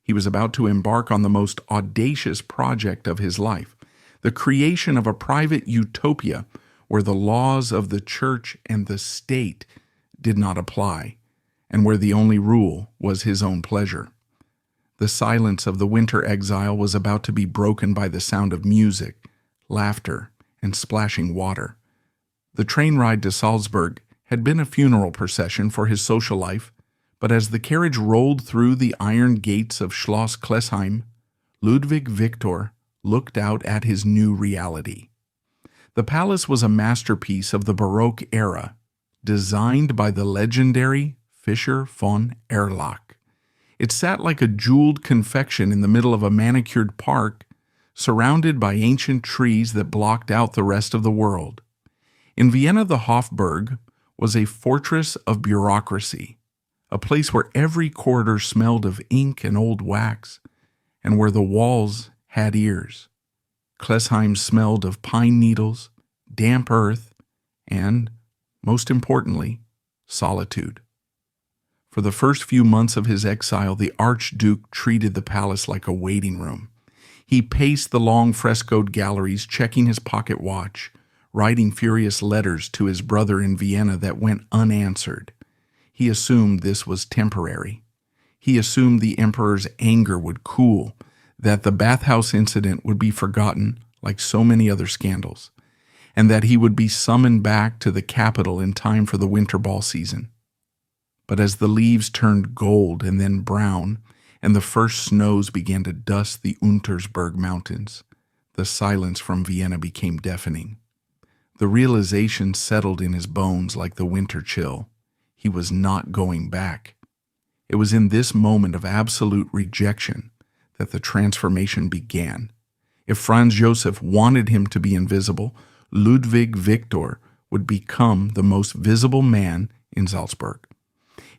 He was about to embark on the most audacious project of his life, the creation of a private utopia where the laws of the church and the state did not apply, and where the only rule was his own pleasure. The silence of the winter exile was about to be broken by the sound of music, laughter, and splashing water. The train ride to Salzburg had been a funeral procession for his social life, but as the carriage rolled through the iron gates of Schloss Klesheim, Ludwig Viktor looked out at his new reality. The palace was a masterpiece of the Baroque era, designed by the legendary Fischer von Erlach. It sat like a jeweled confection in the middle of a manicured park, surrounded by ancient trees that blocked out the rest of the world. In Vienna, the Hofburg was a fortress of bureaucracy, a place where every corridor smelled of ink and old wax, and where the walls had ears. Klesheim smelled of pine needles, damp earth, and, most importantly, solitude. For the first few months of his exile, the Archduke treated the palace like a waiting room. He paced the long frescoed galleries, checking his pocket watch, writing furious letters to his brother in Vienna that went unanswered. He assumed this was temporary. He assumed the emperor's anger would cool, that the bathhouse incident would be forgotten like so many other scandals, and that he would be summoned back to the capital in time for the winter ball season. But as the leaves turned gold and then brown, and the first snows began to dust the Untersberg mountains, the silence from Vienna became deafening. The realization settled in his bones like the winter chill. He was not going back. It was in this moment of absolute rejection that the transformation began. If Franz Joseph wanted him to be invisible, Ludwig Viktor would become the most visible man in Salzburg.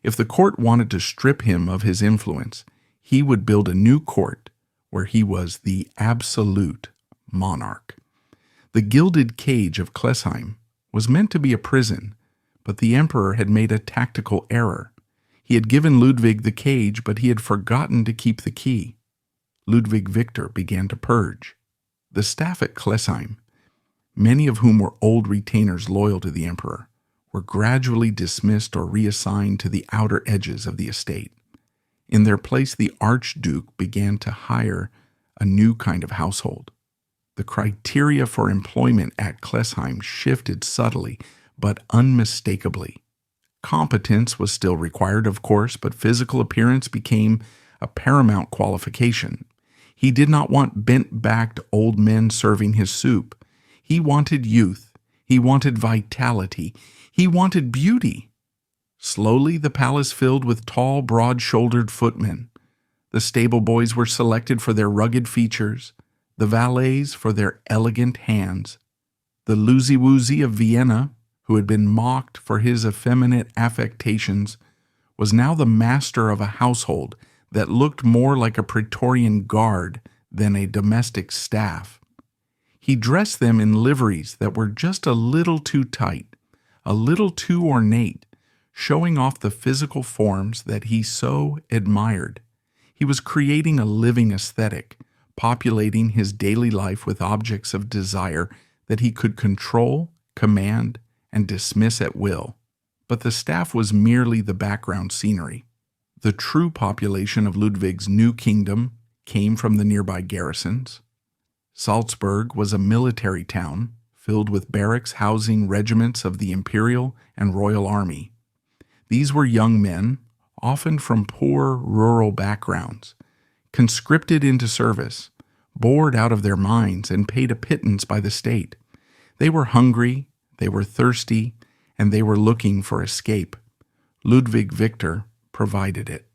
If the court wanted to strip him of his influence, he would build a new court where he was the absolute monarch. The gilded cage of Klesheim was meant to be a prison, but the emperor had made a tactical error. He had given Ludwig the cage, but he had forgotten to keep the key. Ludwig Viktor began to purge. The staff at Klesheim, many of whom were old retainers loyal to the emperor, were gradually dismissed or reassigned to the outer edges of the estate. In their place, the Archduke began to hire a new kind of household. The criteria for employment at Klesheim shifted subtly but unmistakably. Competence was still required, of course, but physical appearance became a paramount qualification. He did not want bent-backed old men serving his soup. He wanted youth. He wanted vitality. He wanted beauty. Slowly, the palace filled with tall, broad-shouldered footmen. The stable boys were selected for their rugged features, the valets for their elegant hands. The Luziwuzi of Vienna, who had been mocked for his effeminate affectations, was now the master of a household that looked more like a Praetorian guard than a domestic staff. He dressed them in liveries that were just a little too tight, a little too ornate, showing off the physical forms that he so admired. He was creating a living aesthetic, populating his daily life with objects of desire that he could control, command, and dismiss at will. But the staff was merely the background scenery. The true population of Ludwig's new kingdom came from the nearby garrisons. Salzburg was a military town filled with barracks housing regiments of the imperial and royal army. These were young men, often from poor rural backgrounds, conscripted into service, bored out of their minds, and paid a pittance by the state. They were hungry, they were thirsty, and they were looking for escape. Ludwig Viktor provided it.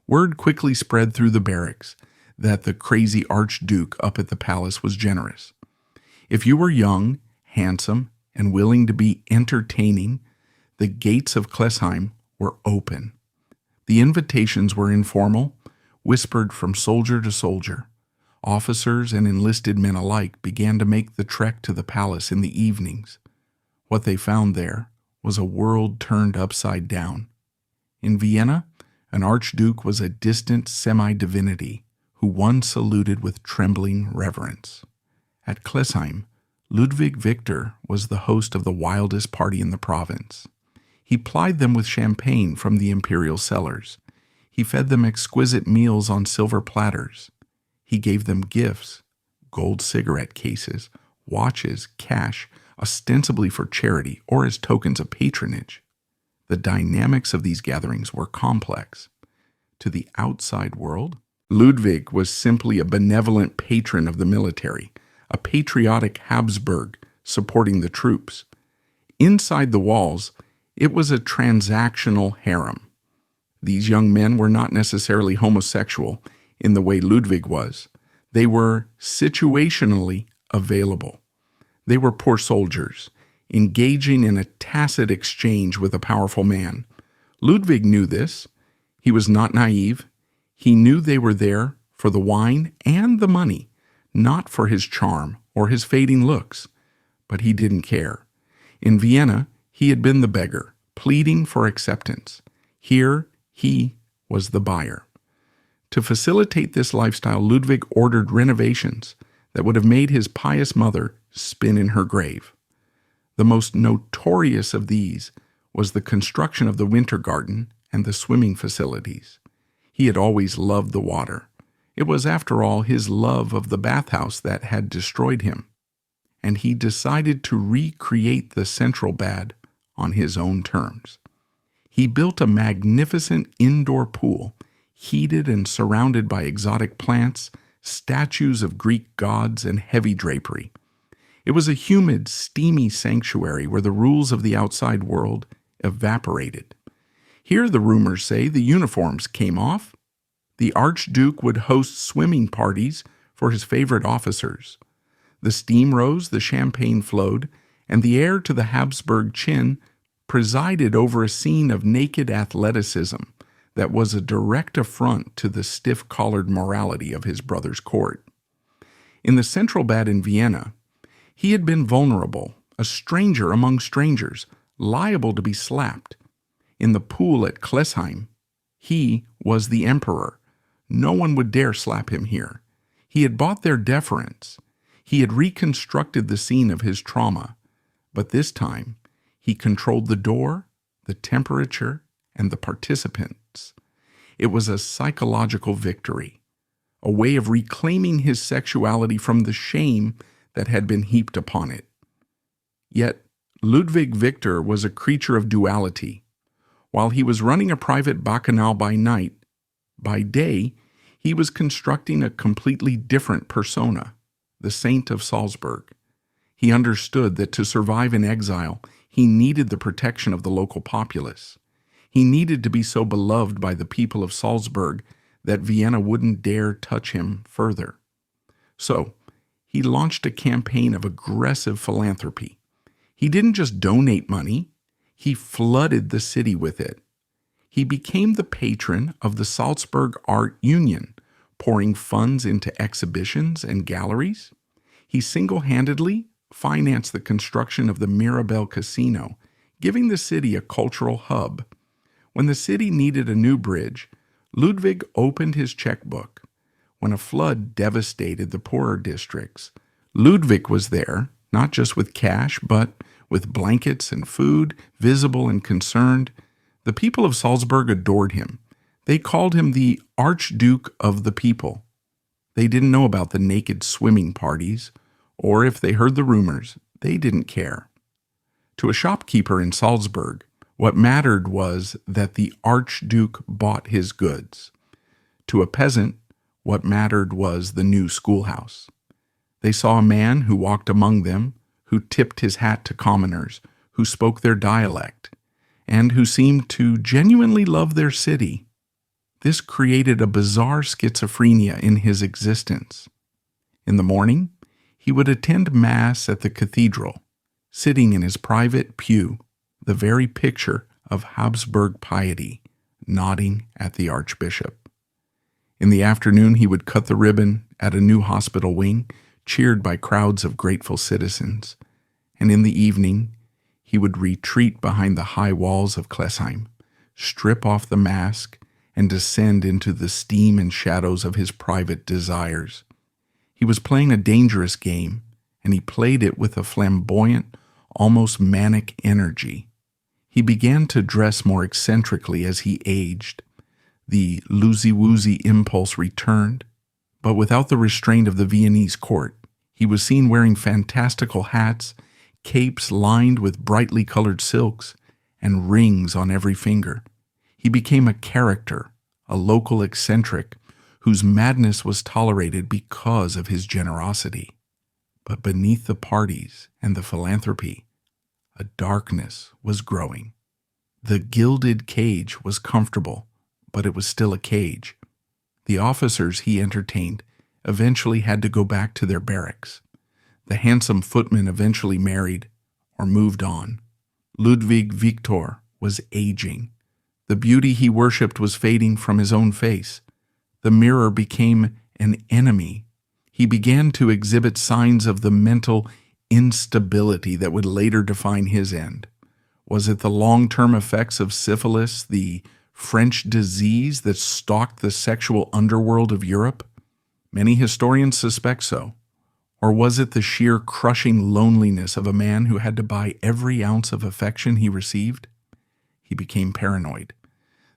Word quickly spread through the barracks that the crazy Archduke up at the palace was generous. If you were young, handsome, and willing to be entertaining, the gates of Klesheim were open. The invitations were informal, whispered from soldier to soldier. Officers and enlisted men alike began to make the trek to the palace in the evenings. What they found there was a world turned upside down. In Vienna, an archduke was a distant semi-divinity who one saluted with trembling reverence. At Klesheim, Ludwig Viktor was the host of the wildest party in the province. He plied them with champagne from the imperial cellars. He fed them exquisite meals on silver platters. He gave them gifts, gold cigarette cases, watches, cash, ostensibly for charity or as tokens of patronage. The dynamics of these gatherings were complex. To the outside world, Ludwig was simply a benevolent patron of the military, a patriotic Habsburg supporting the troops. Inside the walls, it was a transactional harem. These young men were not necessarily homosexual in the way Ludwig was. They were situationally available. They were poor soldiers, engaging in a tacit exchange with a powerful man. Ludwig knew this. He was not naive. He knew they were there for the wine and the money, not for his charm or his fading looks. But he didn't care. In Vienna, he had been the beggar, pleading for acceptance. Here, he was the buyer. To facilitate this lifestyle, Ludwig ordered renovations that would have made his pious mother spin in her grave. The most notorious of these was the construction of the winter garden and the swimming facilities. He had always loved the water. It was, after all, his love of the bathhouse that had destroyed him. And he decided to recreate the central bath on his own terms. He built a magnificent indoor pool, heated and surrounded by exotic plants, statues of Greek gods, and heavy drapery. It was a humid, steamy sanctuary where the rules of the outside world evaporated. Here, the rumors say, the uniforms came off. The Archduke would host swimming parties for his favorite officers. The steam rose, the champagne flowed, and the heir to the Habsburg chin presided over a scene of naked athleticism that was a direct affront to the stiff-collared morality of his brother's court. In the central bath in Vienna, he had been vulnerable, a stranger among strangers, liable to be slapped. In the pool at Klesheim, he was the emperor. No one would dare slap him here. He had bought their deference. He had reconstructed the scene of his trauma, but this time he controlled the door, the temperature, and the participants. It was a psychological victory, a way of reclaiming his sexuality from the shame that had been heaped upon it. Yet, Ludwig Viktor was a creature of duality. While he was running a private bacchanal by night, by day, he was constructing a completely different persona, the Saint of Salzburg. He understood that to survive in exile, he needed the protection of the local populace. He needed to be so beloved by the people of Salzburg that Vienna wouldn't dare touch him further. So, he launched a campaign of aggressive philanthropy. He didn't just donate money, he flooded the city with it. He became the patron of the Salzburg Art Union, pouring funds into exhibitions and galleries. He single-handedly financed the construction of the Mirabel Casino, giving the city a cultural hub. When the city needed a new bridge, Ludwig opened his checkbook. When a flood devastated the poorer districts, Ludwig was there, not just with cash, but with blankets and food, visible and concerned. The people of Salzburg adored him. They called him the Archduke of the people. They didn't know about the naked swimming parties, or if they heard the rumors, they didn't care. To a shopkeeper in Salzburg, what mattered was that the Archduke bought his goods. To a peasant, what mattered was the new schoolhouse. They saw a man who walked among them, who tipped his hat to commoners, who spoke their dialect, and who seemed to genuinely love their city. This created a bizarre schizophrenia in his existence. In the morning, he would attend Mass at the cathedral, sitting in his private pew, the very picture of Habsburg piety, nodding at the archbishop. In the afternoon, he would cut the ribbon at a new hospital wing, cheered by crowds of grateful citizens, and in the evening, he would retreat behind the high walls of Klesheim, strip off the mask, and descend into the steam and shadows of his private desires. He was playing a dangerous game, and he played it with a flamboyant, almost manic energy. He began to dress more eccentrically as he aged. The Luziwuzi impulse returned, but without the restraint of the Viennese court. He was seen wearing fantastical hats, capes lined with brightly colored silks, and rings on every finger. He became a character, a local eccentric, whose madness was tolerated because of his generosity. But beneath the parties and the philanthropy, a darkness was growing. The gilded cage was comfortable, but it was still a cage. The officers he entertained eventually had to go back to their barracks. The handsome footman eventually married or moved on. Ludwig Viktor was aging. The beauty he worshipped was fading from his own face. The mirror became an enemy. He began to exhibit signs of the mental instability that would later define his end. Was it the long-term effects of syphilis, the French disease that stalked the sexual underworld of Europe? Many historians suspect so. Or was it the sheer crushing loneliness of a man who had to buy every ounce of affection he received? He became paranoid.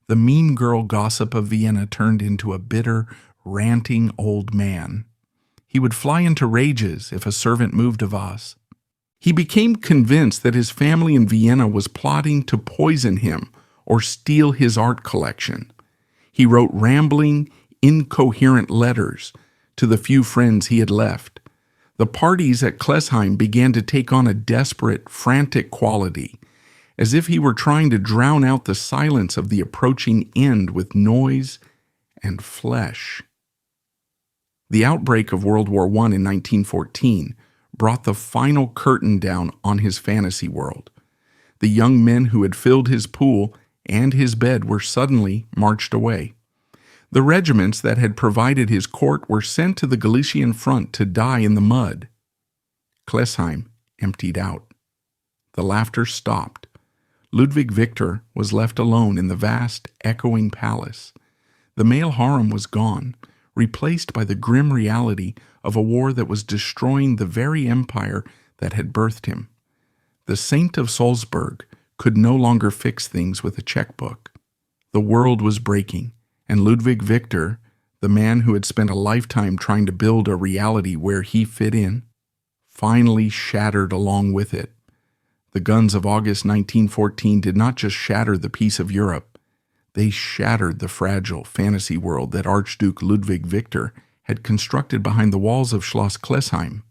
The mean girl gossip of Vienna turned into a bitter, ranting old man. He would fly into rages if a servant moved a vase. He became convinced that his family in Vienna was plotting to poison him or steal his art collection. He wrote rambling, incoherent letters to the few friends he had left. The parties at Klesheim began to take on a desperate, frantic quality, as if he were trying to drown out the silence of the approaching end with noise and flesh. The outbreak of World War I in 1914 brought the final curtain down on his fantasy world. The young men who had filled his pool and his bed were suddenly marched away. The regiments that had provided his court were sent to the Galician front to die in the mud. Klesheim emptied out. The laughter stopped. Ludwig Viktor was left alone in the vast, echoing palace. The male harem was gone. replaced by the grim reality of a war that was destroying the very empire that had birthed him. The Saint of Salzburg could no longer fix things with a checkbook. The world was breaking, and Ludwig Viktor, the man who had spent a lifetime trying to build a reality where he fit in, finally shattered along with it. The guns of August 1914 did not just shatter the peace of Europe, they shattered the fragile fantasy world that Archduke Ludwig Viktor had constructed behind the walls of Schloss Klesheim.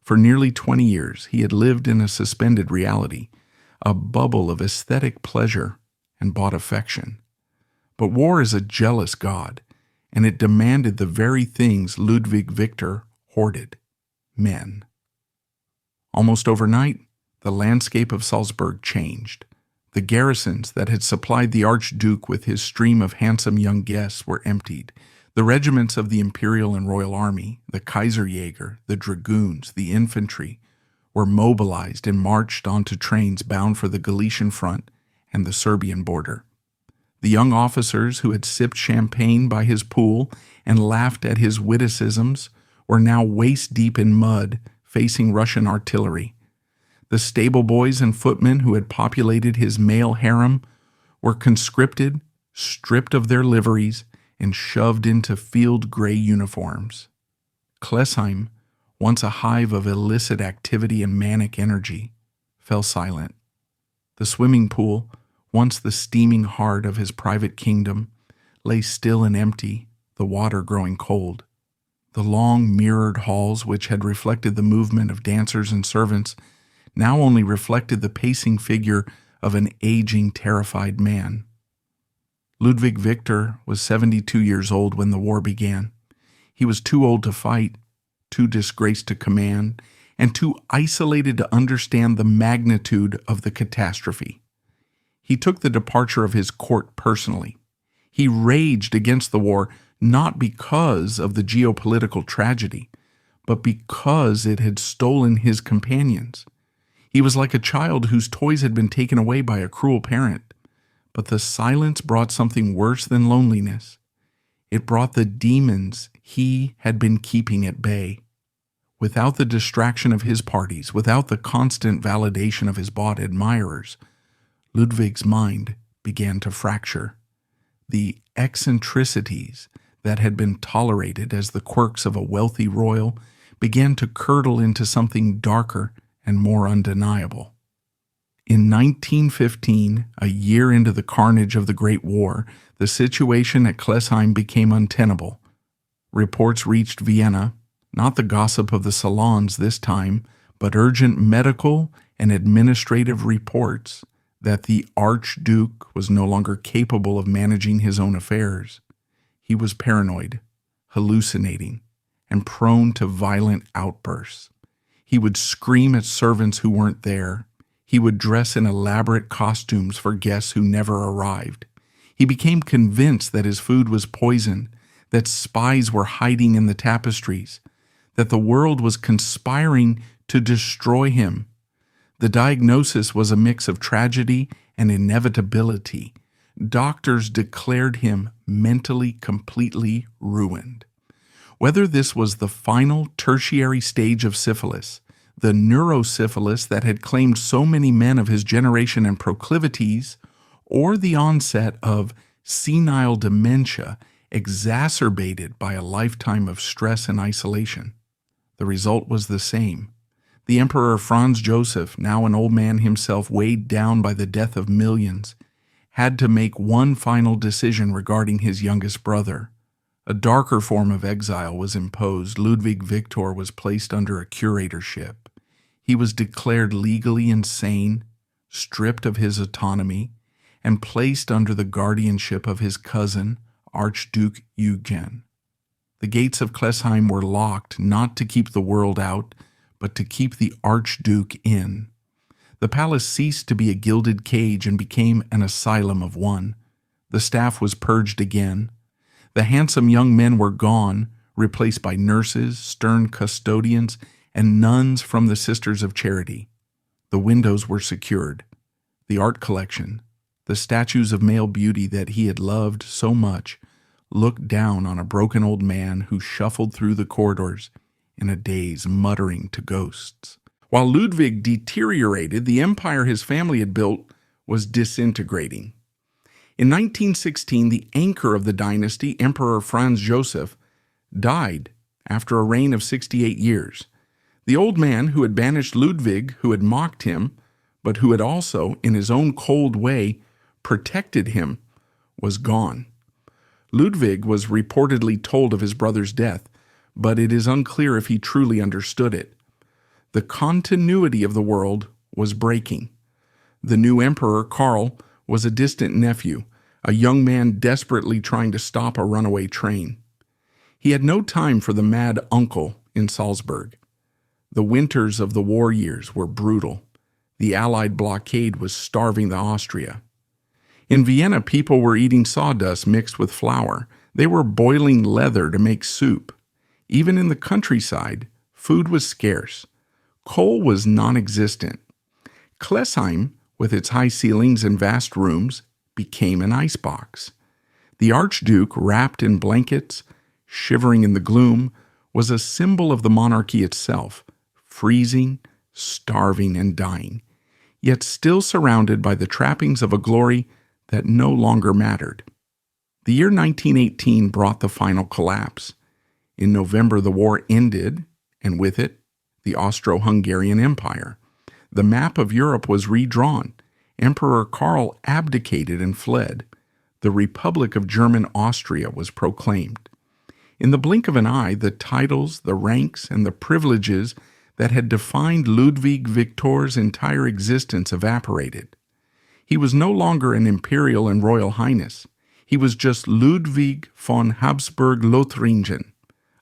For nearly 20 years, he had lived in a suspended reality, a bubble of aesthetic pleasure and bought affection. But war is a jealous god, and it demanded the very things Ludwig Viktor hoarded: men. Almost overnight, the landscape of Salzburg changed. The garrisons that had supplied the Archduke with his stream of handsome young guests were emptied. The regiments of the Imperial and Royal Army, the Kaiserjäger, the Dragoons, the infantry, were mobilized and marched onto trains bound for the Galician front and the Serbian border. The young officers who had sipped champagne by his pool and laughed at his witticisms were now waist-deep in mud, facing Russian artillery. The stable boys and footmen who had populated his male harem were conscripted, stripped of their liveries, and shoved into field-gray uniforms. Klesheim, once a hive of illicit activity and manic energy, fell silent. The swimming pool, once the steaming heart of his private kingdom, lay still and empty, the water growing cold. The long mirrored halls, which had reflected the movement of dancers and servants, now only reflected the pacing figure of an aging, terrified man. Ludwig Viktor was 72 years old when the war began. He was too old to fight, too disgraced to command, and too isolated to understand the magnitude of the catastrophe. He took the departure of his court personally. He raged against the war not because of the geopolitical tragedy, but because it had stolen his companions. He was like a child whose toys had been taken away by a cruel parent. But the silence brought something worse than loneliness. It brought the demons he had been keeping at bay. Without the distraction of his parties, without the constant validation of his bought admirers, Ludwig's mind began to fracture. The eccentricities that had been tolerated as the quirks of a wealthy royal began to curdle into something darker and more undeniable. In 1915, a year into the carnage of the Great War, the situation at Klesheim became untenable. Reports reached Vienna, not the gossip of the salons this time, but urgent medical and administrative reports that the Archduke was no longer capable of managing his own affairs. He was paranoid, hallucinating, and prone to violent outbursts. He would scream at servants who weren't there. He would dress in elaborate costumes for guests who never arrived. He became convinced that his food was poisoned, that spies were hiding in the tapestries, that the world was conspiring to destroy him. The diagnosis was a mix of tragedy and inevitability. Doctors declared him mentally completely ruined. Whether this was the final tertiary stage of syphilis, the neurosyphilis that had claimed so many men of his generation and proclivities, or the onset of senile dementia exacerbated by a lifetime of stress and isolation, the result was the same. The Emperor Franz Joseph, now an old man himself weighed down by the death of millions, had to make one final decision regarding his youngest brother. A darker form of exile was imposed. Ludwig Viktor was placed under a curatorship. He was declared legally insane, stripped of his autonomy, and placed under the guardianship of his cousin, Archduke Eugen. The gates of Klesheim were locked not to keep the world out, but to keep the Archduke in. The palace ceased to be a gilded cage and became an asylum of one. The staff was purged again. The handsome young men were gone, replaced by nurses, stern custodians, and nuns from the Sisters of Charity. The windows were secured. The art collection, the statues of male beauty that he had loved so much, looked down on a broken old man who shuffled through the corridors in a daze, muttering to ghosts. While Ludwig deteriorated, the empire his family had built was disintegrating. In 1916, the anchor of the dynasty, Emperor Franz Joseph, died after a reign of 68 years. The old man who had banished Ludwig, who had mocked him, but who had also, in his own cold way, protected him, was gone. Ludwig was reportedly told of his brother's death, but it is unclear if he truly understood it. The continuity of the world was breaking. The new emperor, Karl, was a distant nephew, a young man desperately trying to stop a runaway train. He had no time for the mad uncle in Salzburg. The winters of the war years were brutal. The Allied blockade was starving the Austria. In Vienna, people were eating sawdust mixed with flour. They were boiling leather to make soup. Even in the countryside, food was scarce. Coal was non-existent. Klesheim, with its high ceilings and vast rooms, became an icebox. The Archduke, wrapped in blankets, shivering in the gloom, was a symbol of the monarchy itself, freezing, starving, and dying, yet still surrounded by the trappings of a glory that no longer mattered. The year 1918 brought the final collapse. In November, the war ended, and with it, the Austro-Hungarian Empire. The map of Europe was redrawn. Emperor Karl abdicated and fled. The Republic of German Austria was proclaimed. In the blink of an eye, the titles, the ranks, and the privileges that had defined Ludwig Viktor's entire existence evaporated. He was no longer an imperial and royal highness. He was just Ludwig von Habsburg-Lothringen,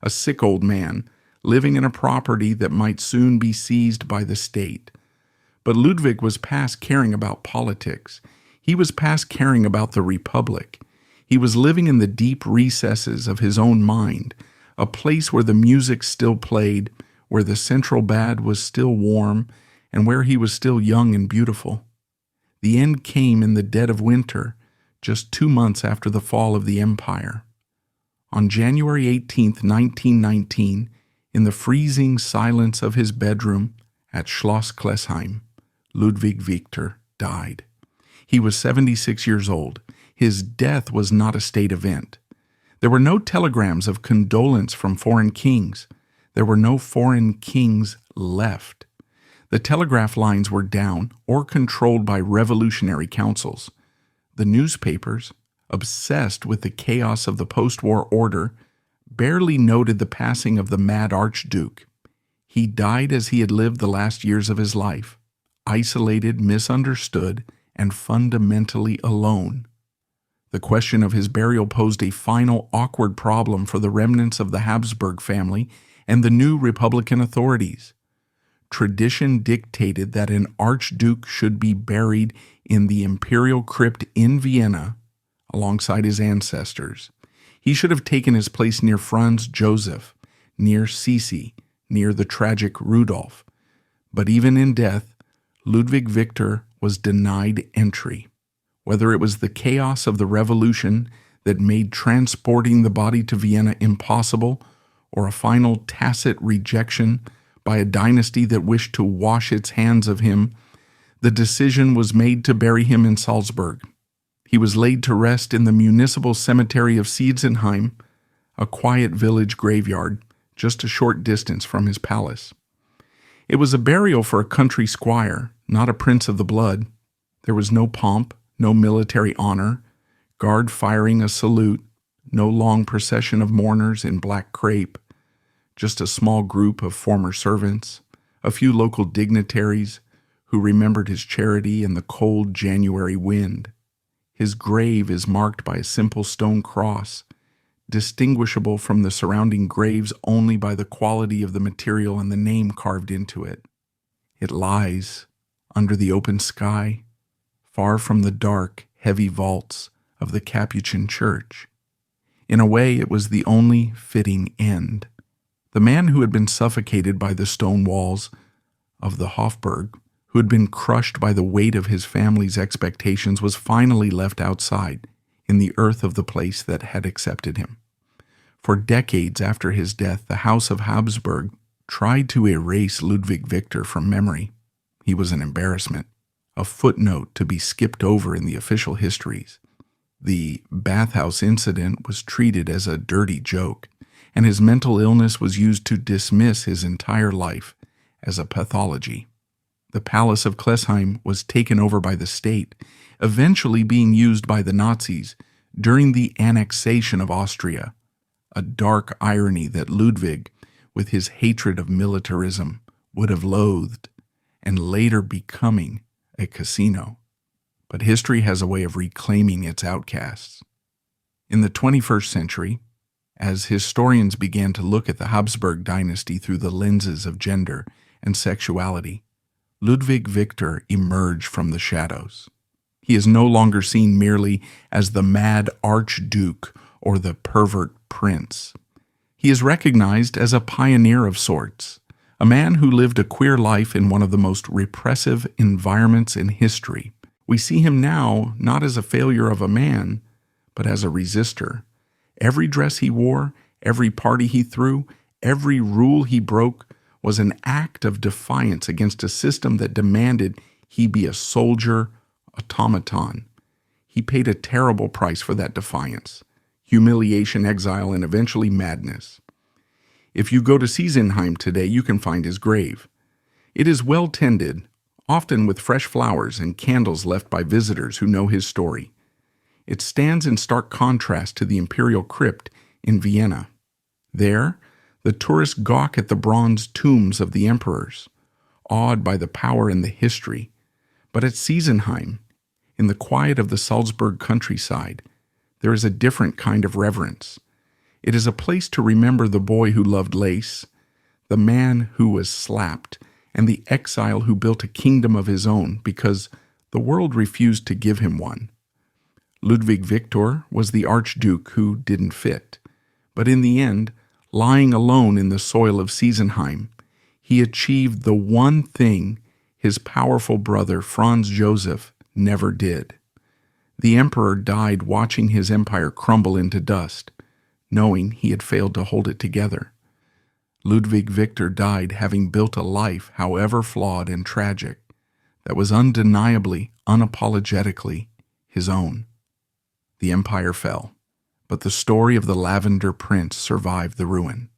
a sick old man living in a property that might soon be seized by the state. But Ludwig was past caring about politics. He was past caring about the Republic. He was living in the deep recesses of his own mind, a place where the music still played, where the central bad was still warm, and where he was still young and beautiful. The end came in the dead of winter, just 2 months after the fall of the empire. On January 18, 1919, in the freezing silence of his bedroom at Schloss Klesheim, Ludwig Viktor died. He was 76 years old. His death was not a state event. There were no telegrams of condolence from foreign kings. There were no foreign kings left. The telegraph lines were down or controlled by revolutionary councils. The newspapers, obsessed with the chaos of the post-war order, barely noted the passing of the mad Archduke. He died as he had lived the last years of his life, isolated, misunderstood, and fundamentally alone. The question of his burial posed a final awkward problem for the remnants of the Habsburg family and the new Republican authorities. Tradition dictated that an archduke should be buried in the imperial crypt in Vienna alongside his ancestors. He should have taken his place near Franz Joseph, near Sisi, near the tragic Rudolf. But even in death, Ludwig Viktor was denied entry. Whether it was the chaos of the revolution that made transporting the body to Vienna impossible, or a final tacit rejection by a dynasty that wished to wash its hands of him, the decision was made to bury him in Salzburg. He was laid to rest in the municipal cemetery of Siedzenheim, a quiet village graveyard just a short distance from his palace. It was a burial for a country squire, not a prince of the blood. There was no pomp, no military honor, guard firing a salute, no long procession of mourners in black crape, just a small group of former servants, a few local dignitaries who remembered his charity in the cold January wind. His grave is marked by a simple stone cross, distinguishable from the surrounding graves only by the quality of the material and the name carved into it. It lies under the open sky, far from the dark, heavy vaults of the Capuchin church. In a way, it was the only fitting end. The man who had been suffocated by the stone walls of the Hofburg, who had been crushed by the weight of his family's expectations, was finally left outside, in the earth of the place that had accepted him. For decades after his death, the House of Habsburg tried to erase Ludwig Viktor from memory. He was an embarrassment, a footnote to be skipped over in the official histories. The bathhouse incident was treated as a dirty joke, and his mental illness was used to dismiss his entire life as a pathology. The palace of Klesheim was taken over by the state, eventually being used by the Nazis during the annexation of Austria, a dark irony that Ludwig, with his hatred of militarism, would have loathed, and later becoming a casino. But history has a way of reclaiming its outcasts. In the 21st century, as historians began to look at the Habsburg dynasty through the lenses of gender and sexuality, Ludwig Viktor emerged from the shadows. He is no longer seen merely as the mad Archduke or the pervert prince. He is recognized as a pioneer of sorts, a man who lived a queer life in one of the most repressive environments in history. We see him now not as a failure of a man, but as a resistor. Every dress he wore, every party he threw, every rule he broke was an act of defiance against a system that demanded he be a soldier automaton. He paid a terrible price for that defiance: humiliation, exile, and eventually madness. If you go to Siesenheim today, you can find his grave. It is well tended, often with fresh flowers and candles left by visitors who know his story. It stands in stark contrast to the imperial crypt in Vienna. There, the tourists gawk at the bronze tombs of the emperors, awed by the power and the history. But at Siesenheim, in the quiet of the Salzburg countryside, there is a different kind of reverence. It is a place to remember the boy who loved lace, the man who was slapped, and the exile who built a kingdom of his own because the world refused to give him one. Ludwig Viktor was the Archduke who didn't fit, but in the end, lying alone in the soil of Siesenheim, he achieved the one thing his powerful brother Franz Joseph never did. The emperor died watching his empire crumble into dust, knowing he had failed to hold it together. Ludwig Viktor died having built a life, however flawed and tragic, that was undeniably, unapologetically his own. The empire fell, but the story of the Lavender Prince survived the ruin.